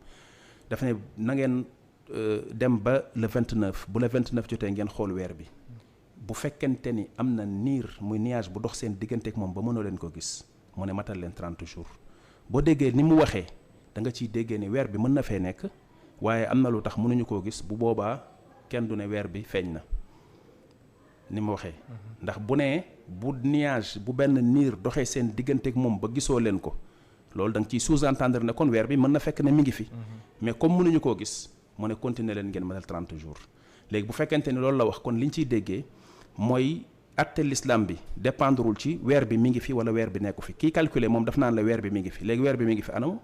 daf ne na ngeen dem ba le 29 bu le 29 jotee ngeen xool weer bi bu fekkente ni am na niir muy nuage bu dox seen digganteeg moom ba mënoo leen ko gis mu ne matal leen 30 jours boo déggee ni mu waxee da nga ciy déggee ni weer bi mën na fee nekk waaye am na lu tax mënuñu koo gis bu boobaa kenn du ne weer bi feeñ na ni mu waxee ndax bu nee bu nuage bu benn niir doxee seen digganteeg moom ba gisoo leen ko loolu da nga ciy sous-entendre ne kon weer bi mën na fekk ne mi ngi fi mais comme mënuñu koo gis mu ne continuer leen ngeen matal 30 jours léegi bu fekkente ni loolu la wax kon li ñu ciy déggee mooy atte l'islam bi dépendrul ci weer bi mi ngi fi wala weer bi nekku fi kii calculer moom daf naan la weer bi mi ngi fi léegi weer bi mi ngi fi anam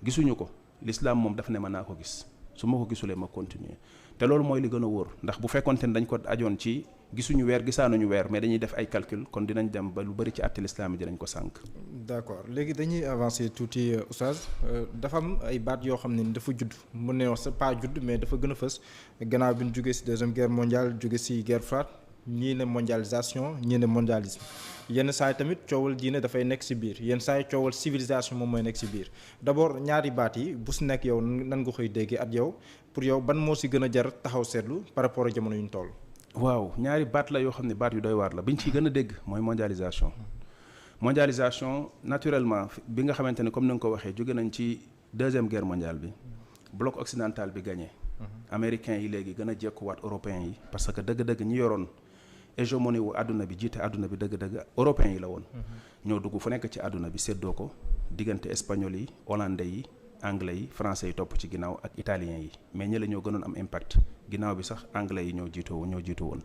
gisuñu ko l'islam moom daf ne mën naa ko gis su ma ko gisulee ma continuer te loolu mooy li gën a wóor ndax bu fekkonte ne dañ ko ajoon ci gisuñu weer gisaanuñu weer mais dañuy def ay calcul kon dinañ dem ba lu bari ci atte l'islam bi dinañ ko sànq. d'accord léegi dañuy avancer tuuti oustaz dafa am ay baat yoo xam ne dafa judd mën nañu wax sa pas judd mais dafa gën a fës gannaaw bi ñu jógee ci deuxième guerre mondiale jóge ci guerre froide ñii ne mondialisation ñii ne mondialisme yenn saa yi tamit coowal diine dafay nekk ci biir yenn saa yi coowal civilisation moom mooy nekk ci biir d'abord ñaari baat yi bu ci nekk yow nan nga koy déggee at yow pour yow ban moo ci gën a jar taxaw seetlu par rapport ak jamono yu ñu toll. waaw ñaari baat la yoo xam ne baat yu doy waar la bi ñu ciy gën a dégg mooy mondialisation. mondialisation naturellement bi nga xamante ne comme ni nga ko waxee jóge nañ ci deuxième guerre mondiale bi bloc occidental bi gagné. américains yi léegi gën a jekkuwaat européens yi parce que dëgg-dëgg ñi yoroon hégémonie wu àdduna bi jiite àdduna bi dëgg-dëgg européens yi la woon. ñoo dugg fu nekk ci àdduna bi séddoo ko diggante espagnol yi hollandais yi anglais yi français yi topp ci ginnaaw ak italiens yi mais ñi la ñoo gënoon am impact ginnaaw bi sax anglais yi ñoo jiitu woon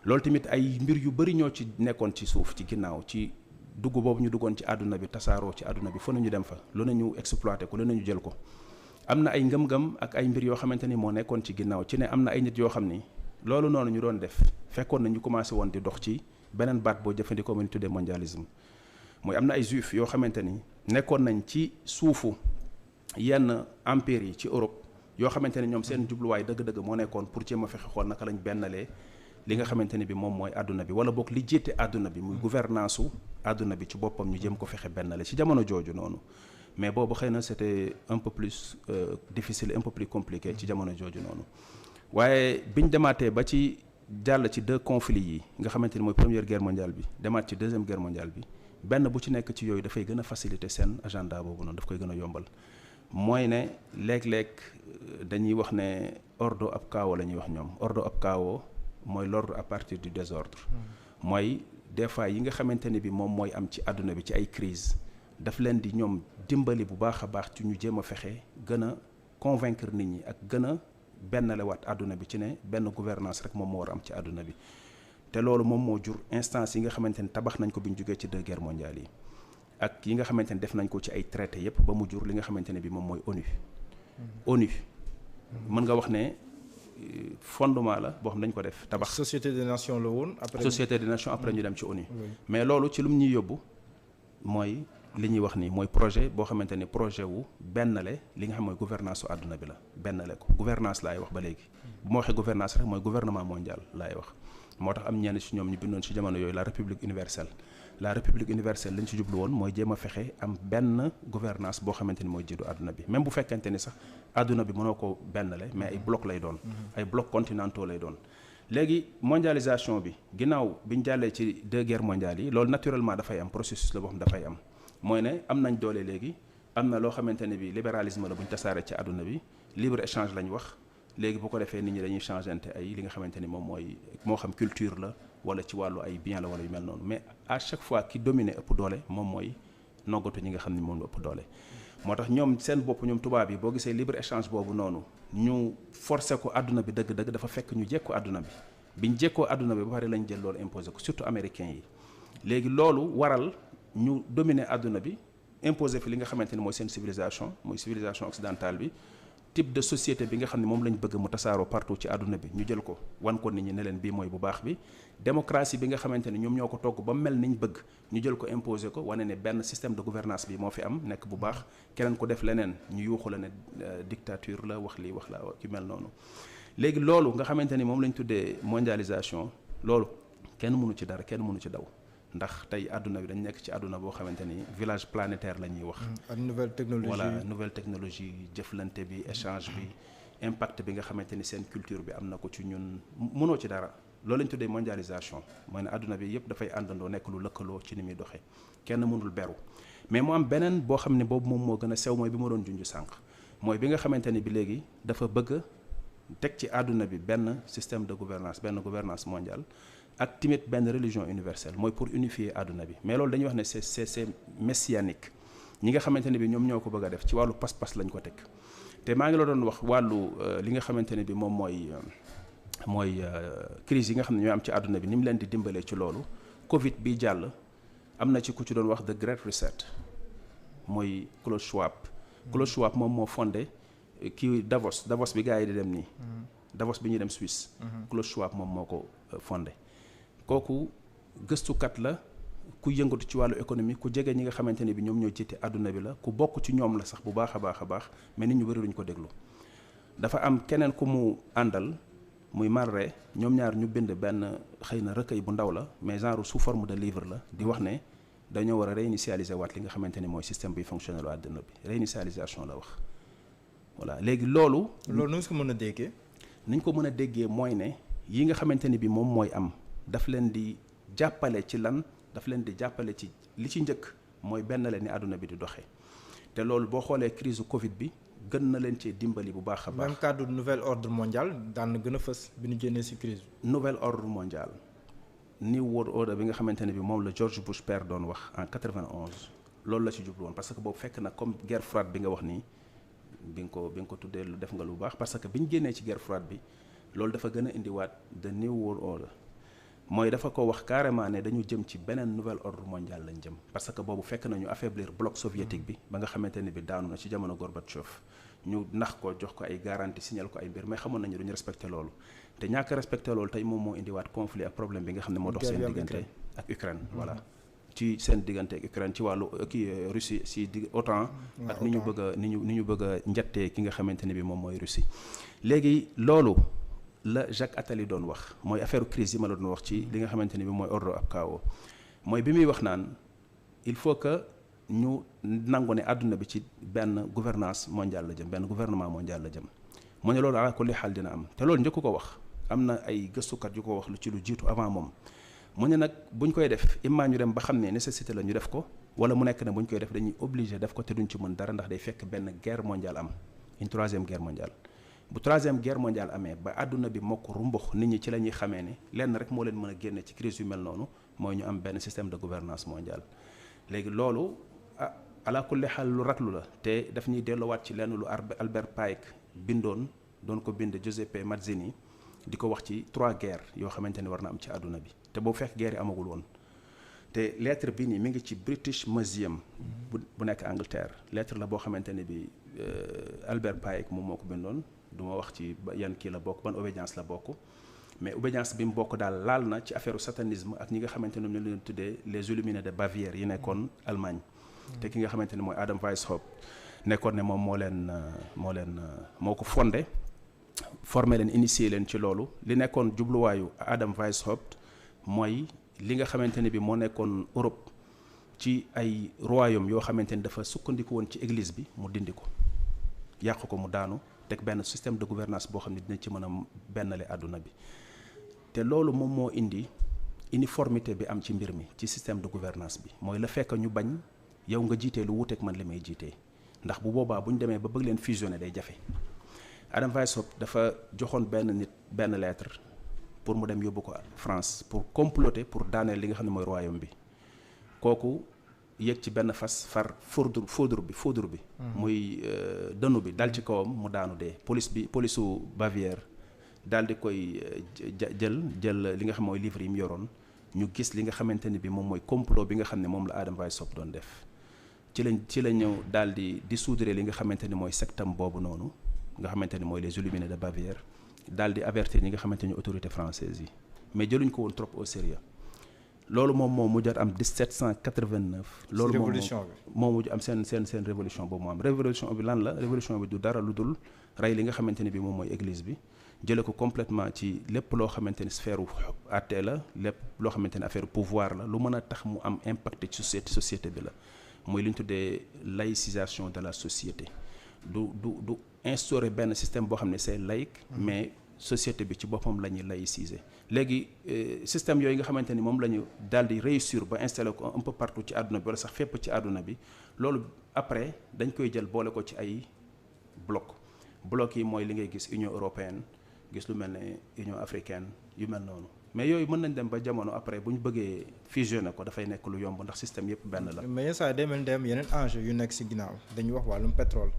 loolu tamit ay mbir yu bari ñoo ci nekkoon ci suuf ci ginnaaw ci dugg boobu ñu duggoon ci àdduna bi tasaaroo ci àdduna bi fu nañu dem fa lu nañu exploité ko lu nañu jël ko am na ay ngëm-ngëm ak ay mbir yoo xamante ni moo nekkoon ci ginnaaw ci ne am na ay nit yoo xam ni loolu noonu ñu doon def fekkoon na ñu commencé woon di dox ci beneen baat boo jëfandikoo ma ñu tuddee mondialisme mooy am na ay juif yoo xamante ni nekkoon nañ ci suufu yenn empire yi ci Europe yoo xamante ne ñoom seen jubluwaay dëgg-dëgg moo nekkoon pour jéem a fexe xool naka lañ bennalee li nga xamante ne bi moom mooy àdduna bi wala boog li jiite àdduna bi muy gouvernance su àdduna bi ci boppam ñu jëm ko fexe bennale ci jamono jooju noonu mais boobu xëy na c'était un peu plus difficile un peu plus compliqué ci jamono jooju noonu waaye biñ demaatee ba ci jàll ci deux conflits yi nga xamante ni mooy première guerre mondiale bi demaat ci deuxième guerre mondiale bi benn bu ci nekk ci yooyu dafay gën a faciliter seen agenda boobu noonu daf koy gën a yombal mooy ne léeg-léeg dañuy wax ne ordre ab chaos la ñuy wax ñoom ordre ab chaos mooy l'ordre à partir du désordre mooy des fois yi nga xamante ne bi moom mooy am ci àdduna bi ci ay crise daf leen di ñoom dimbali bu baax a baax ci ñu jéem a fexe gën a convaincre nit ñi ak gën a bennalewaat àdduna bi ci ne benn gouvernance rek moom moo war a am ci àdduna bi te loolu moom moo jur instance yi nga xamante ni tabax nañ ko bi ñu jógee ci deux guerres mondiales yi ak yi nga xamante ni def nañ ko ci ay traité yépp ba mu jur li nga xamante ne bi moom mooy ONU mën nga wax ne fondement la boo xam dañ ko def tabax société des nations la woon après société des nations après ñu dem ci ONU mais loolu ci lu mu ñuy yóbbu mooy li ñuy wax ni mooy projet boo xamante ni projet wu bennale li nga xam mooy gouvernance su àdduna bi la bennale ko gouvernance laay wax ba léegi bu ma waxee gouvernance rek mooy gouvernement mondial laay wax moo tax am ñenn ci ñoom ñu bindoon ci jamono yooyu la république universelle lañ ci jublu woon mooy jéem a fexe am benn gouvernance boo xamante ni mooy jiitu àdduna bi même bu fekkente ni sax àdduna bi mënoo ko bennale mais ay bloc lay doon ay blocs continentaux lay doon léegi mondialisation bi ginnaaw biñ jàllee ci deux guerres mondiales yi loolu naturellement dafay am processus la boo xam dafay am mooy ne am nañ doole léegi am na loo xamante ne bi libéralisme la bu ñu tasaare ci àdduna bi libre échange lañ wax léegi bu ko defee nit ñi dañuy changeante ay li nga xamante ni moom mooy moo xam culture la wala ci wàllu ay bien la wala yu mel noonu mais à chaque fois ki domine ëpp doole moom mooy noggatu ñi nga xam ni moom la ëpp doole moo tax ñoom seen bopp ñoom tubaab yi boo gisee libre échange boobu noonu ñu forcé ko àdduna bi dëgg-dëgg dafa fekk ñu jekkoo àdduna bi biñ jekkoo àdduna bi ba pare lañ jël loolu imposé ko surtout américains yi léegi loolu waral ñu dominer àdduna bi imposé fi li nga xamante ni mooy seen civilisation mooy civilisation occidentale bi type de société bi nga xam ne moom lañ bëgg mu tasaaroo partout ci àdduna bi ñu jël ko wan ko nit ñi ne leen bii mooy bu baax bi démocratie bi nga xamante ni ñoom ñoo ko togg ba mel niñ bëgg ñu jël ko imposé ko wane ne benn système de gouvernance bi moo fi am nekk bu baax keneen ko def leneen ñu yuuxu la ne dictature la wax lii wax la ki mel noonu léegi loolu nga xamante ni moom lañ tuddee mondialisation loolu kenn mënu ci dara kenn mënu ci daw ndax tey àdduna bi dañ nekk ci àdduna boo xamante ni village planétaire la ñuy wax. ak nouvelle technologie voilà nouvelle technologie jëflante bi échange bi impact bi nga xamante ni seen culture bi am na ko ci ñun mënoo ci dara loolu lañ tuddee mondialisation mooy ne àdduna bi yëpp dafay àndandoo nekk lu lëkkaloo ci ni muy doxee kenn mënul beru mais mu am beneen boo xam ne boobu moom moo gën a sew mooy bi ma doon junj sànq mooy bi nga xamante ni bi léegi dafa bëgg teg ci àdduna bi benn système de gouvernance benn gouvernance mondiale ak timit benn religion universelle mooy pour unifier àdduna bi mais loolu dañuy wax ne c'est messianique ñi nga xamante ne bi ñoom ñoo ko bëgg a def ci wàllu pas-pas lañ ko teg te maa ngi la doon wax wàllu li nga xamante ne bi moom mooy crise yi nga xam ne ñooy am ci àdduna bi ni mu leen di dimbalee ci loolu Covid bi jàll am na ci ku ci doon wax the Great Reset mooy Klaus Schwab. Klaus Schwab moom moo fondé kii Davos bi gars yi di dem nii. Davos bi ñuy dem Suisse. Klaus Schwab moom moo ko fondé. kooku gëstukat la ku yëngatu ci wàllu économie ku jege ñi nga xamante ne bi ñoom ñoo jiite àdduna bi la ku bokk ci ñoom la sax bu baax a baax mais nit ñu bëri duñ ko déglu dafa am keneen ku mu àndal muy Marre ñoom ñaar ñu bind benn xëy na recueil bu ndaw la mais genre sous forme de livre la di wax ne dañoo war a réinitialiser waat li nga xamante ni mooy système bi fonctionné lu àdduna bi réinitialisation la wax voilà léegi loolu nu ko mën a déggee niñ ko mën a déggee mooy ne yi nga xamante ni bi moom mooy am daf leen di jàppale ci lan daf leen di jàppale ci li ci njëkk mooy benn leen ni àdduna bi di doxee te loolu boo xoolee crise Covid bi gën na leen cee dimbali bu baax a baax. même cadre nouvel ordre mondial daan na gën a fës bi ñu génnee ci crise bi. nouvel ordre mondial new world order bi nga xamante ne bi moom la George Bush père doon wax en 91 loolu la ci jublu woon parce que boobu fekk na comme guerre froide bi nga wax nii bi nga ko tuddee lu def nga lu baax parce que bi ñu génnee ci guerre froide bi loolu dafa gën a indiwaat the new world order. mooy dafa ko wax carrément ne dañu jëm ci beneen nouvel ordre mondial lañ jëm parce que boobu fekk nañu affaiblir bloc soviétique bi ba nga xamante ne bi daanu na ci jamono Gorbatchev ñu nax ko jox ko ay garantie signal ko ay mbir mais xamoon nañu duñu respecté loolu te ñàkk respecté loolu tey moom moo indiwaat conflit ak problème bi nga xam ne moo dox seen diggante ak Ukraine voilà ci seen diggante ak Ukraine ci wàllu kii Russie si di OTAN ak ni ñu bëgg a njattee ki nga xamante ne bi moom mooy Russie. léegi loolu la Jacques Attali doon wax mooy affaire crise yi ma la doon wax ci li nga xamante ne bi mooy ordre ab chaos mooy bi muy wax naan il faut que ñu nangu ne àdduna bi ci benn gouvernance mondiale la jëm benn gouvernement mondial la jëm mu ne loolu ala kulli xaal dina am te loolu njëkk ko wax am na ay gëstukat yu ko wax lu ci lu jiitu avant moom mu ne nag buñ koy def imma ñu dem ba xam ne nécessité la ñu def ko wala mu nekk ne buñ koy def dañuy obligé def ko te duñ ci mën dara ndax day fekk benn guerre mondiale am une troisième guerre mondiale bu troisième guerre mondiale amee ba àdduna bi mokk rumbux nit ñi ci la ñuy xamee ne lenn rek moo leen mën a génne ci crise yu mel noonu mooy ñu am benn système de gouvernance mondiale léegi loolu ala kulli xaal lu ratlu la te daf ñuy delloowaat ci lenn lu Albert Pike bindoon doon ko bind Giuseppe Mazzini di ko wax ci 3 guerres yoo xamante ne war na am ci àdduna bi te boobu fekk guerre yi amagul woon te lettre bi nii mi ngi ci British Museum bu nekk Angleterre lettre la boo xamante ne bi Albert Pike moom moo ko bindoon du ma wax ci yan kii la bokk ban obédience la bokk mais obédience bi mu bokk daal laal na ci affaire satanisme ak ñi nga xamante ne ñoom ñu leen tuddee les Illuminés de Bavière yi nekkoon Allemagne te ki nga xamante ne mooy Adam Weishaupt nekkoon ne moom moo ko fondé formé leen initié leen ci loolu li nekkoon jubluwaayu Adam Weishaupt mooy li nga xamante ne bi moo nekkoon Europe ci ay royaume yoo xamante ni dafa sukkandiku woon ci église bi mu dindi ko yàq ko mu daanu teg benn système de gouvernance boo xam ne dina ci mën a bennale àdduna bi te loolu moom moo indi uniformité bi am ci mbir mi ci système de gouvernance bi mooy la fekk ñu bañ yow nga jiitee lu wuuteeg man li may jiitee ndax bu boobaa bu ñu demee ba bëgg leen fusionner day jafe Adam Weishaupt dafa joxoon benn lettre pour mu dem yóbbu ko France pour comploter pour daaneel li nga xam ne mooy royaume bi kooku yéeg ci benn fas far foudre bi muy dënnu bi dal ci kawam mu daanu dee polisu Bavière daal di koy jël li nga xam mooy livre yi mu yoroon ñu gis li nga xamante ni bi moom mooy complot bi nga xam ne moom la Adam Weishaupt doon def ci la ñëw daal di dissoudre li nga xamante ni mooy sectam boobu noonu nga xamante ni mooy les Illuminés de Bavière daal di avertir ñi nga xamante ni autorité française yi mais jëluñ ko woon trop au sérieux loolu moom moo mujj am 1789. loolu moo mujj am seen révolution boobu moo am révolution bi lan la révolution bi du dara lu dul rey li nga xamante ni bi moom mooy église bi jële ko complètement ci lépp loo xamante ni sphère àtte la lépp loo xamante ni affaire pouvoir la lu mën a tax mu am impact ci société bi la muy li ñu tuddee laïcisation de la société du instaurer benn système boo xam ne c'est laïque mais société bi ci boppam la ñuy laïciser léegi système yooyu nga xamante ni moom la ñu daal di réussir ba installer ko un peu partout ci àdduna bi wala sax fépp ci àdduna bi loolu après dañ koy jël boole ko ci ay bloc yi mooy li ngay gis Union européenne gis lu mel ne Union africaine yu mel noonu mais yooyu mën nañ dem ba jamono après bu ñu bëggee fusionner ko dafay nekk lu yomb ndax système yëpp benn la. mais yenn saa yi day mel ni dem yeneen enjeu yu nekk si ginnaaw dañuy wax wàllum pétrole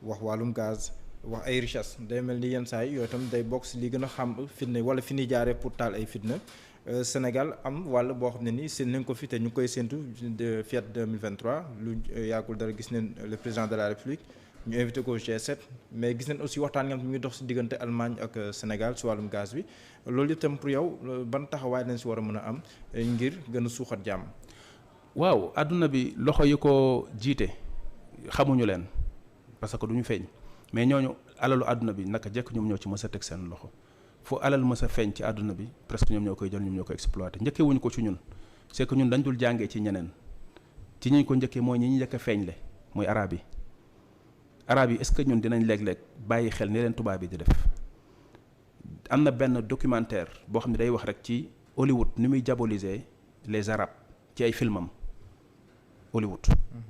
wax wàllum gaz wax ay richesse day mel ni yenn saa yi yooyu tam day bokk si li gën a xam fitna wala fi ñuy jaaree pour taal ay fitna Sénégal am wàll boo xam ne nii seen nañ ko fi te ñu ngi koy séntu FIAT 2023 lu yàggul dara gis nañ le président de la République ñu invité ko G7 mais gis nañ aussi waxtaan nga xam ne mu ngi dox si diggante Allemagne ak Sénégal si wàllum gaz bi loolu itam pour yow ban taxawaay lañ si war a mën a am ngir gën a suuxat jàmm. waaw adduna bi loxo yi ko jiite xamuñu leen parce que duñu feeñ mais ñooñu alalu àdduna bi naka jekk ñoom ñoo ci mës a teg seen loxo fu alal mës a feeñ ci àdduna bi presque ñoom ñoo koy jël ñoom ñoo koy exploité njëkkee wuñu ko ci ñun c'est que ñun dañ dul jàngee ci ñeneen ci ñi ko njëkkee mooy ñi ñu njëkk a feeñ le mooy arabe yi est-ce que ñun dinañ léeg-léeg bàyyi xel ni leen tubaab yi di def am na benn documentaire boo xam ne day wax rek ci Hollywood ni muy diaboliser les arabes ci ay filmam Hollywood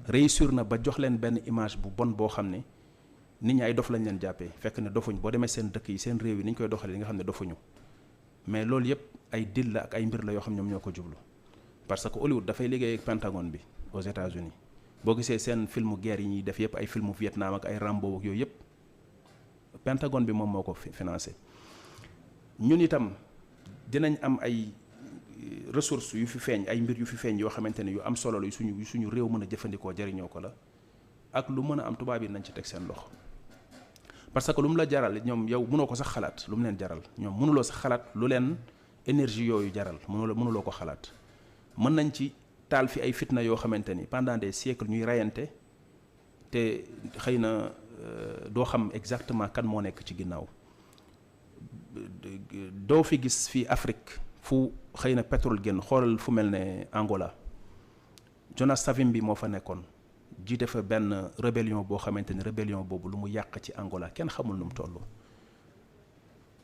réussir na ba jox leen benn image bu bon boo xam ne nit ñi ay dof lañ leen jàppee fekk ne dofuñ boo demee seen dëkk yi seen réew yi ni ñu koy doxalee li nga xam ne dofuñu mais loolu yëpp ay dil la ak ay mbir la yoo xam ñoom ñoo ko jublu parce que Hollywood dafay liggéey ak Pentagone bi aux États-Unis boo gisee seen filmu guerre yi ñuy def yëpp ay filmu Vietnam ak ay Rambo ak yooyu yëpp Pentagone bi moom moo ko financé ñun itam dinañ am ay ressources yu fi feeñ ay mbir yu fi feeñ yoo xamante ne yu am solo la yu suñu réew mën a jëfandikoo jëriñoo ko la ak lu mën a am tubaab yi nañ ci teg seen loxo parce que lu mu la jaral ñoom yow mënoo ko sax xalaat lu mu leen jaral ñoom mënuloo sax xalaat lu leen énergie yooyu jaral mënuloo ko xalaat mën nañ ci taal fi ay fitna yoo xamante ni pendant des siècles ñuy rayante te xëy na doo xam exactement kan moo nekk ci ginnaaw. doo fi gis fii Afrique fu xëy na pétrole génn xoolal fu mel ne Angola Jonas Savimbi moo fa nekkoon jiite fa benn rébellion boo xamante ni rébellion boobu lu mu yàq ci Angola kenn xamul nu mu toll.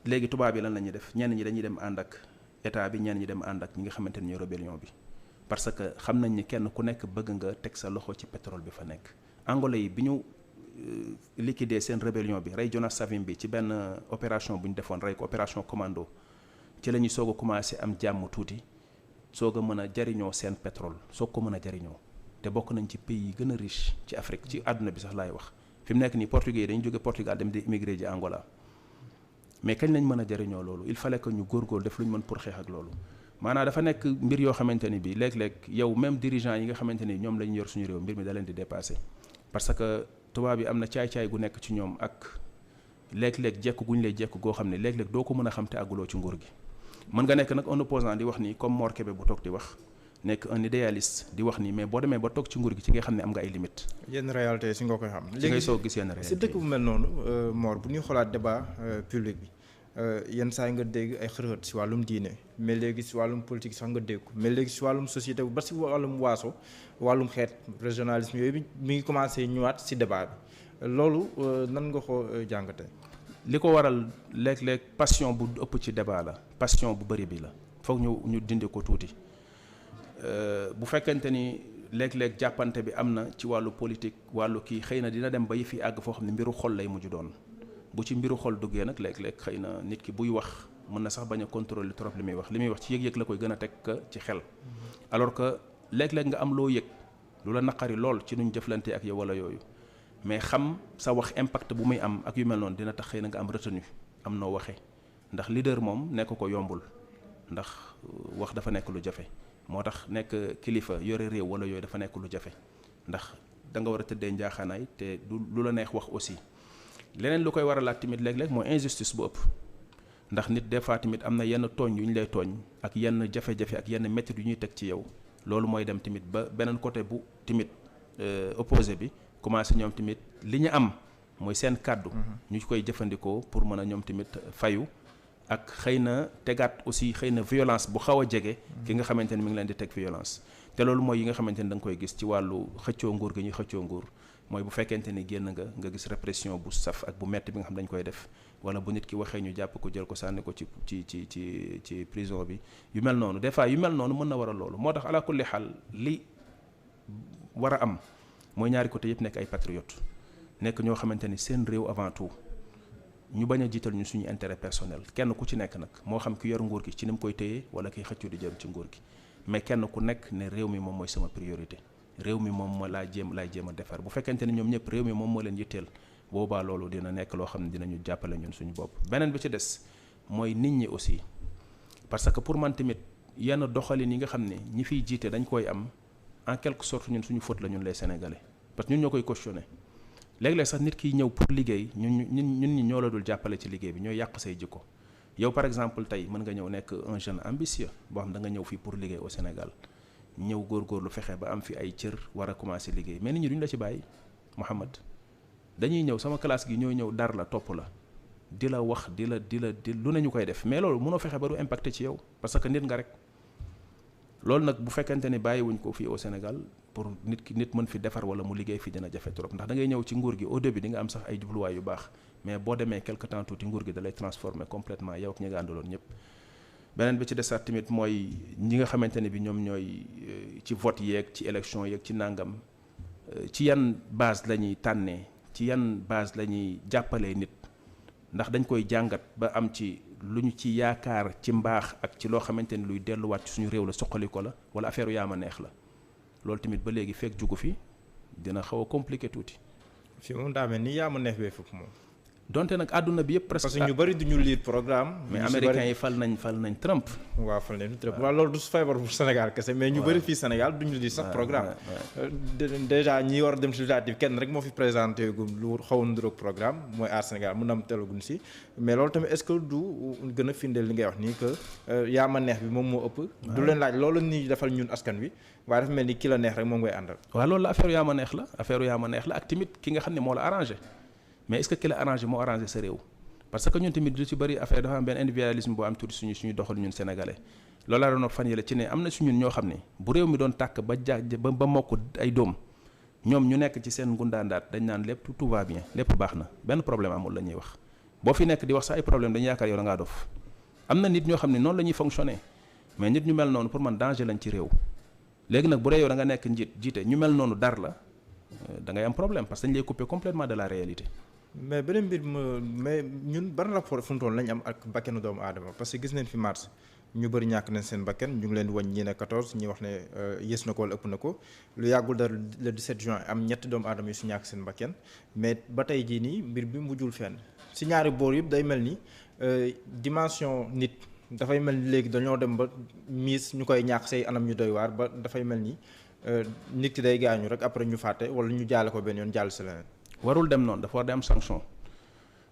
léegi tubaab yi lan la ñuy def ñenn ñi dañuy dem ànd ak état bi ñenn ñi dem ànd ak ñi nga xamante ni ñooy rébellion bi parce que xam nañ ni kenn ku nekk bëgg nga teg sa loxo ci pétrole bi fa nekk. Angolais yi bi ñu liquider seen rébellion bi rey Jonas Savimbi ci benn opération bu ñu defoon rey ko opération commando ci la ñuy soog a commencé am jàmm tuuti soog a mën a jariñoo seen pétrole soog ko mën a jariñoo te bokk nañ ci pays yi gën a riche ci Afrique ci àdduna bi sax laay wax fi mu nekk nii portugais yi dañu jóge Portugal dem di immigré ji Angola mais kañ lañ mën a jariñoo loolu il fallait que ñu góorgóorlu def lu ñu mën pour xeex ak loolu maanaam dafa nekk mbir yoo xamante ni bi léeg-léeg yow même dirigeant yi nga xamante ni ñoom lañu yor suñu réew mbir mi da leen di dépassé parce que tubaab yi am na caay-caay gu nekk ci ñoom ak léeg-léeg jekk gu ñu lay jekk goo xam ne léeg-léeg doo ko mën a xam te àgguloo ci nguur gi mën nga nekk nag un opposant di wax ni comme Mor Kébé bu toog di wax nekk un idéaliste di wax ni mais boo demee ba toog ci nguur gi ci nga xam ne am nga ay limites. yenn réalité si nga koy xam. léegi ngay soog gis yenn réalité si dëkk bu mel noonu Mor bu ñuy xoolaat débat public bi yenn saa yi nga dégg ay xërxët si wàllum diine mais léegi si wàllum politique sax nga dégg ko mais léegi si wàllum société ba si wàllum waaso wàllum xeet régionalisme yooyu mi ngi commencé ñëwaat si débat bi loolu nan nga ko jàngatee. li ko waral léeg-léeg passion bu ëpp ci débat la passion bu bëri bi la foog ñu dindi ko tuuti bu fekkente ni léeg-léeg jàppante bi am na ci wàllu politique wàllu kii xëy na dina dem ba yi fi àgg foo xam ne mbiru xol lay mujj doon bu ci mbiru xol duggee nag léeg-léeg xëy na nit ki buy wax mën na sax bañ a contrôler trop li muy wax ci yëg-yëg la koy gën a teg ci xel alors que léeg-léeg nga am loo yëg lu la naqari lool ci nuñ jëflante ak yow wala yooyu mais xam sa wax impact bu muy am ak yu mel noonu dina tax xëy na nga am retenu am noo waxee ndax leader moom nekk ko yombul ndax wax dafa nekk lu jafe moo tax nekk kilifa yore réew wala yooyu dafa nekk lu jafe ndax da nga war a tëddee njaaxaanaay te du lu la neex wax aussi leneen lu koy waralaat tamit léeg-léeg mooy injustice bu ëpp ndax nit des fois tamit am na yenn tooñ yu ñu lay tooñ ak yenn jafe-jafe ak yenn métit yu ñuy teg ci yow loolu mooy dem tamit ba beneen côté bu tamit opposé bi commencé ñoom tamit li ñu am mooy seen kàddu ñu koy jëfandikoo pour mën a ñoom tamit fayu ak xëy na tegaat aussi xëy na violence bu xaw a jege ki nga xamante ni mi ngi leen di teg violence te loolu mooy yi nga xamante ni da nga koy gis ci wàllu xëccoo nguur gi ñuy xëccoo nguur mooy bu fekkente ni génn nga gis répression bu saf ak bu metti bi nga xam dañ koy def wala bu nit ki waxee ñu jàpp ko jël ko sànni ko ci prison bi yu mel noonu des fois yu mel noonu mën na war a loolu moo tax ala kulli xaal li war a am mooy ñaari côté yëpp nekk ay patriotes nekk ñoo xamante ni seen réew avant tout ñu bañ a jiital ñu suñu intérêt personnel kenn ku ci nekk nag moo xam ki yor nguur gi ci ni mu koy téye wala kiy xëccu di jëm ci nguur gi mais kenn ku nekk ne réew mi moom mooy sama priorité réew mi moom moo laay jéem a defar bu fekkente ni ñoom ñëpp réew mi moom moo leen yitteel boobaa loolu dina nekk loo xam ne dinañu jàppale ñun suñu bopp beneen bi ci des mooy nit ñi aussi parce que pour man tamit yenn doxalin yi nga xam ne ñi fiy jiite dañ koy am en quelque sorte ñun suñu faute la ñun les sénégalais parce que ñun ñoo koy cautionné léeg-léeg sax nit kiy ñëw pour liggéey ñun ñi ñoo la dul jàppale ci liggéey bi ñooy yàq say jikko yow par exemple tey mën nga ñëw nekk un jeune ambitieux boo xam da nga ñëw fii pour liggéey au Sénégal ñëw góorgóorlu fexe ba am fi ay cër war a commencé liggéey mais nit ñi duñ la ci bàyyi Mouhamed dañuy ñëw sama classe gi ñooy ñëw dar la topp la di la wax di lu ne ñu koy def mais loolu mënoo fexe ba du impacté ci yow parce que nit nga rek loolu nag bu fekkente ne bàyyiwuñ ko fii au Sénégal pour nit mën fi defar wala mu liggéey fi dina jafe trop ndax da ngay ñëw ci nguur gi au début di nga am sax ay jubluwaay yu baax mais boo demee quelque temps tuuti nguur gi da lay transformer complètement yow ak ñi nga àndaloon ñëpp. beneen bi ci desaat tamit mooy ñi nga xamante ne bi ñoom ñooy ci vote yeeg ci élection yeeg ci nangam ci yan base la ñuy tànnee ci yan base la ñuy jàppalee nit ndax dañ koy jàngat ba am ci lu ñu ci yaakaar ci mbaax ak ci loo xamante ni luy delluwaat ci suñu réew la suqali ko la wala affaire yaa ma neex la loolu tamit ba léegi fekk jugu fi dina xaw a compliqué tuuti. fi moom daa mel ni yaa ma neex bee fukk moom. donte nag àdduna bi yëpp presque. parce que ñu bëri du ñu lire programme. mais américains yi fal nañ Trump. waaw fal nañ Trump waaw loolu du feebar bu Sénégal kese mais ñu bëri fii Sénégal duñu lire sax programme. déjà ñi war a dem ci législative kenn rek moo fi présenté gu lu xaw a nduroog programme mooy Aar Sénégal mun na am teelaguñ si mais loolu tamit est-ce que du gën a firndeel li ngay wax nii que yaa ma neex bi moom moo ëpp. du leen laaj loolu nii defal ñun askan wi waaye dafa mel ni ki la neex rek moom ngay àndal. waaw loolu la affaire yaa ma neex la ak tamit ki nga xam ne moo la arrangé mais est-ce que ki la arrangé moo arrangé sa réew parce que ñun tamit lu ci bëri affaire dafa am benn individualisme boo am tuuti suñu doxal ñun sénégalais loolu laa doon wax fan yële ci ne am na su ñun ñoo xam ne bu réew mi doon tàkk ba mokk ay doom ñoom ñu nekk ci seen ngundaandaat dañ naan lépp tout va bien lépp baax na benn problème amul la ñuy wax boo fi nekk di wax sax ay problème dañu yaakaar yow da ngaa dof am na nit ñoo xam ne noonu la ñuy fonctionner mais nit ñu mel noonu pour man danger lañ ci réew léegi nag bu dee yow da nga nekk jiite ñu mel noonu dar la da ngay am problème parce que dañ lay couper complètement de la réalité. mais beneen mbir mais ñun ban rapport fu mu toll lañ am ak bakkenu doomu aadama parce que gis nañ fi mars ñu bëri ñàkk nañ seen bakken ñu ngi leen di wañ ñi ne 14 ñi wax ne yées na ko wala ëpp na ko lu yàggul dara le 17 juin am ñetti doomu aadama yu si ñàkk seen bakken mais ba tey jii nii mbir bi mujjul fenn si ñaari boor yëpp day mel ni dimension nit dafay mel ni léegi dañoo dem ba miis ñu koy ñàkk say anam ñu doy waar ba dafay mel ni nit ki day gaañu rek après ñu fàtte wala ñu jaale ko benn yoon jàll si leneen. warul dem noonu dafa war di am sanction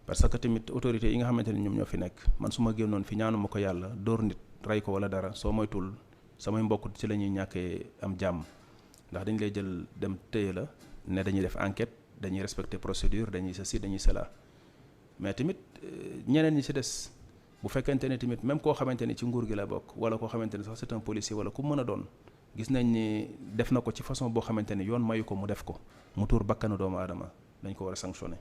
parce que tamit autorités yi nga xamante ni ñoom ñoo fi nekk man su ma génnoon fi ñaanu ma ko yàlla dóor nit rey ko wala dara soo moytul samay mbokk ci la ñuy ñàkkee am jàmm ndax dañ lay jël dem téye la ne dañuy def enquête dañuy respecter procédure dañuy ceci dañuy cela mais tamit ñeneen ñi ci des bu fekkente ne tamit même koo xamante ni ci nguur gi la bokk wala koo xamante ni sax c'est un policier wala ku mën a doon gis nañ ni def na ko ci façon boo xamante ni yoon mayu ko mu def ko mu tuur bakkanu doomu aadama dañ ko war a sanctionner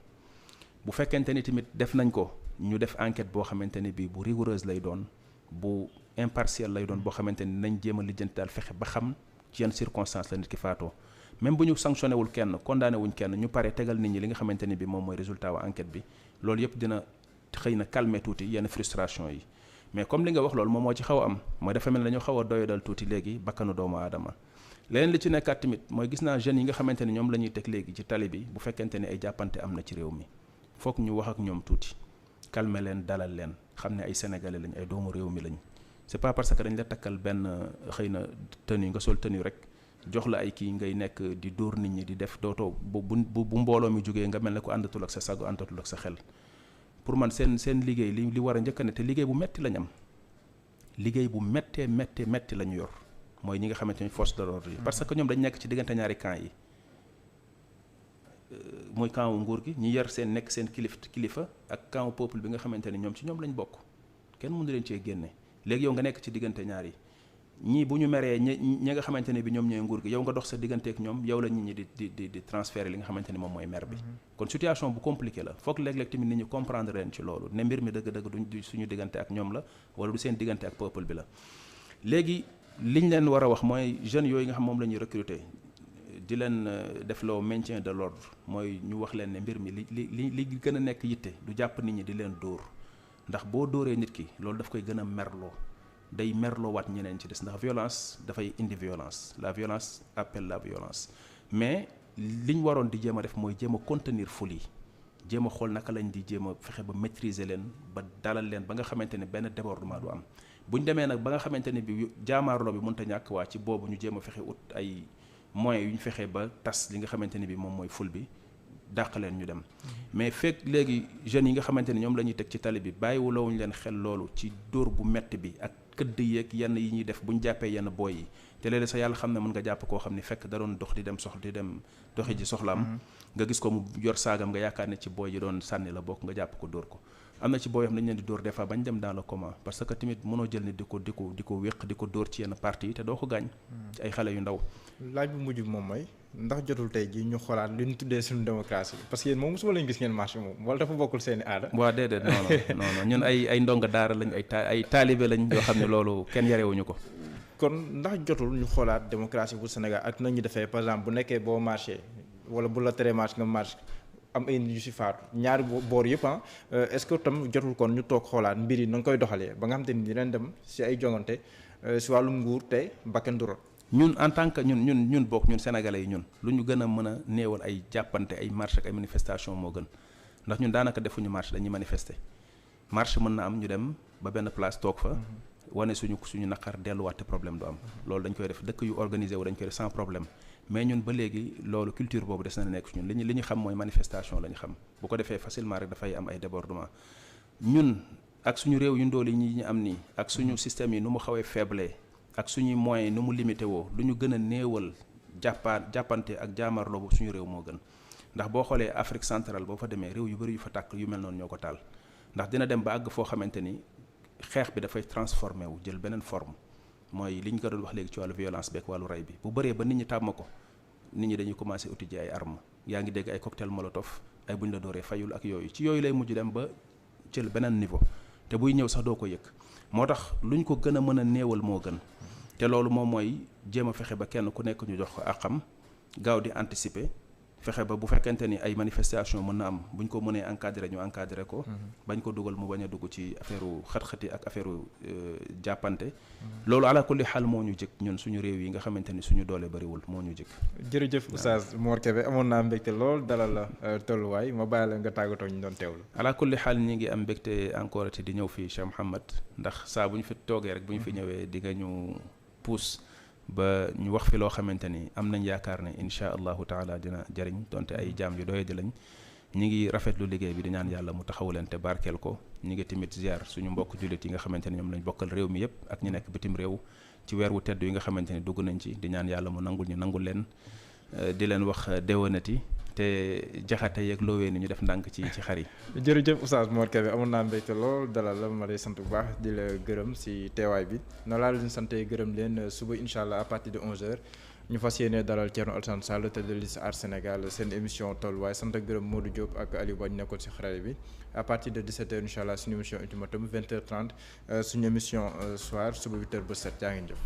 bu fekkente ni tamit def nañ ko ñu def enquête boo xamante ni bii bu rigoureuse lay doon bu impartielle lay doon boo xamante ni nañ jéem a lijjanti daal fexe ba xam ci yenn circonstance la nit ki faatoo même bu ñu sanctionné wul kenn condamné wuñ kenn ñu pare tegal nit ñi li nga xamante ni bi moom mooy résultat wa enquête bi loolu yëpp dina xëy na calmer tuuti yenn frustration yi mais comme li nga wax loolu moom moo ci xaw a am mooy dafa mel ne dañoo xaw a doyadal tuuti léegi bakkanu doomu aadama leneen li ci nekkaat tamit mooy gis naa jeunes yi nga xamante ni ñoom la ñuy teg léegi ci tali bi bu fekkente ne ay jàppante am na ci réew mi foog ñu wax ak ñoom tuuti calmer leen dalal leen xam ne ay sénégalais lañ ay doomu réew mi lañ c'est pas parce que dañ la takkal benn xëy na tenue nga sol tenue rek jox la ay kii ngay nekk di dóor nit ñi di def dootoo bu mbooloo mi jógee nga mel ne ko àndatul ak sa sago àndatul ak sa xel pour man seen liggéey li war a njëkk ne te liggéey bu metti lañ am liggéey bu metti la ñu yor mooy ñi nga xamante ni force de l'ordre yi parce que ñoom dañ nekk ci diggante ñaari camp yi mooy camp wu nguur gi ñi yar seen nekk seen kilifa ak camp wu peuple bi nga xamante ni ñoom ci ñoom lañ bokk kenn mënu leen cee génne léegi yow nga nekk ci diggante ñaar yi ñii bu ñu meree ñi nga xamante ne bi ñoom ñooy nguur gi yow nga dox sa digganteek ñoom yow la nit ñi di transférer li nga xamante ni moom mooy mer bi kon situation bu compliqué la foog léeg-léeg tamit nit ñi comprendre leen ci loolu ne mbir mi dëgg-dëgg du suñu diggante ak ñoom la wala du seen diggante ak peuple bi la léegi liñ leen war a wax mooy jeunes yooyu nga xam moom la ñuy recruter di leen def loo maintien de l'ordre mooy ñu wax leen ne mbir mi li gën a nekk yitte du jàpp nit ñi di leen dóor ndax boo dóoree nit ki loolu daf koy gën a merloo day merloo waat ñeneen ci des ndax violence dafay indi violence la violence appelle la violence mais liñ waroon di jéem a def mooy jéem a contenir foule yi jéem a xool naka lañ di jéem a fexe ba maîtriser leen ba dalal leen ba nga xamante ne benn débordement du am bu ñu demee nag ba nga xamante ne bi jaamaarloo bi mënta ñàkk waa ci boobu ñu jéem a fexe ut ay moyens yu ñu fexe ba tas li nga xamante ne bi moom mooy foule bi dàq leen ñu dem mais fekk léegi jeunes yi nga xamante ne ñoom la ñuy teg ci tali bi bàyyiwulawuñu leen xel loolu ci dóor bu metti bi ak këdd yeeg yenn yi ñuy def bu ñu jàppee yenn booy yi te léeg-léeg sa yàlla xam ne mën nga jàpp koo xam ne fekk da doon dox di dem doxi ji soxlaam nga gis ko mu yor saagam nga yaakaar ne ci booy yi doon sànni la bokk nga jàpp ko dóor ko am na ci booy yoo xam ne dañu leen di dóor des fois bañ dem dans le coma parce que tamit mënoo jël nit di ko wéq di ko dóor ci yenn parties yi te doo ko gaañ ci ay xale yu ndaw laaj bu mujj bi moom mooy ndax jotul tey jii ñu xoolaat li ñu tuddee suñu démocratie parce que yéen moom mosuma leen gis ngeen marché moom wala dafa bokkul seeni aada waaw déedéet non ñun ay ndonga daara lañ ay taalibe lañ yoo xam ne loolu kenn yarewuñu ko kon ndax jotul ñu xoolaat démocratie bu Sénégal ak nañu defee par exemple bu nekkee boo marché wala bu la teree marché nga marché am ay nit yu si faatu ñaari boor yëpp est-ce que tam jotul kon ñu toog xoolaat mbir yi na nga koy doxalee ba nga xam te ni dinañ dem si ay jongante si wàllum nguur te bakkan du rot ñun en tant que ñun bokk ñun sénégalais yi ñun lu ñu gën a mën a néewal ay jàppante ay marche ak ay manifestation moo gën ndax ñun daanaka defuñu marche dañuy manifester marche mën na am ñu dem ba benn place toog fa wane suñu naqar delluwaat te problème du am loolu dañ koy def dëkk yu organisé wu dañ koy def sans problème mais ñun ba léegi loolu culture boobu des na nekk ci ñun li ñu xam mooy manifestation la ñu xam bu ko defee facilement rek dafay am ay débordement ñun ak suñu réew yu ndool yi ñu am nii ak suñu système yi nu mu xawee faible ak suñuy moyens nu mu limité woo lu ñu gën a néewal jàppante ak jaamarloo bu suñu réew moo gën ndax boo xoolee Afrique centrale boo fa demee réew yu bëri yu fa tàkk yu mel noonu ñoo ko taal ndax dina dem ba àgg foo xamante ni xeex bi dafay transformé wu jël beneen forme mooy li ñu ko doon wax léegi ci wàllu violence beeg wàllu rey bi bu bëree ba nit ñi tàmm ko nit ñi dañuy commencé utiliser ay armes yaa ngi dégg ay cocktail molotov ay buñ la dooree fayul ak yooyu ci yooyu lay mujj dem ba jël beneen niveau te buy ñëw sax doo ko yëg moo tax luñ ko gën a mën a néewal moo gën te loolu moom mooy jéem a fexe ba kenn ku nekk ñu jox ko àqam gaaw di anticiper fexe ba bu fekkente ni ay manifestation mën na am buñ ko mënee encadré ñu encadré ko bañ ko dugal mu bañ a dugg ci affaire xat-xati ak affaire jàppante loolu ala kulli xaal moo ñu jëkk ñun suñu réew yi nga xamante ni suñu doole bariwul moo ñu jëkk jërëjëf Oustaz Mor Kébé amoon naa mbégte lool dalal la tolluwaay ma bàyyi la nga tàggatoo ñu doon teewlu ala kulli xaal ñi ngi am mbégte encore te di ñëw fii Cheikh Mouhamed ndax saa bu ñu fi toogee rek bu ñu fi ñëwee di nga ñu puus ba ñu wax fi loo xamante ni am nañ yaakaar ne incha allahu taala dina jëriñ donte ay jaam yu doye di lañ ñi ngi rafetlu liggéey bi di ñaan yàlla mu taxawu leen te barkeel ko ñi ngi tamit ziar suñu mbokk jullit yi nga xamante ni ñoom lañ bokkal réew mi yëpp ak ñi nekk bitim réew ci weer wu tedd yi nga xamante ni dugg nañ ci di ñaan yàlla mu nangul ñu nangul leen di leen wax déwénati te jaxate yeeg loowee ni ñu def ndànk ci xar yi. jërëjëf Oustaz Mor Kébé amoon naa mbégte lool dalal la ma lay sant bu baax di la gërëm si teewaay bi noonu laa leen sant gërëm leen suba incha allah à partir de 11h ñu fas yéene dalal Thierno Alassane Sall tête de liste Aar Sénégal seen émission tolluwaay sant gërëm Modou Diop ak Aliou Ba ñu nekkoon si xarale bi à partir de 17h incha allah suñu émission ultimatum 20h30 suñu émission soir suba 8h ba 7 jaa ngi jëf.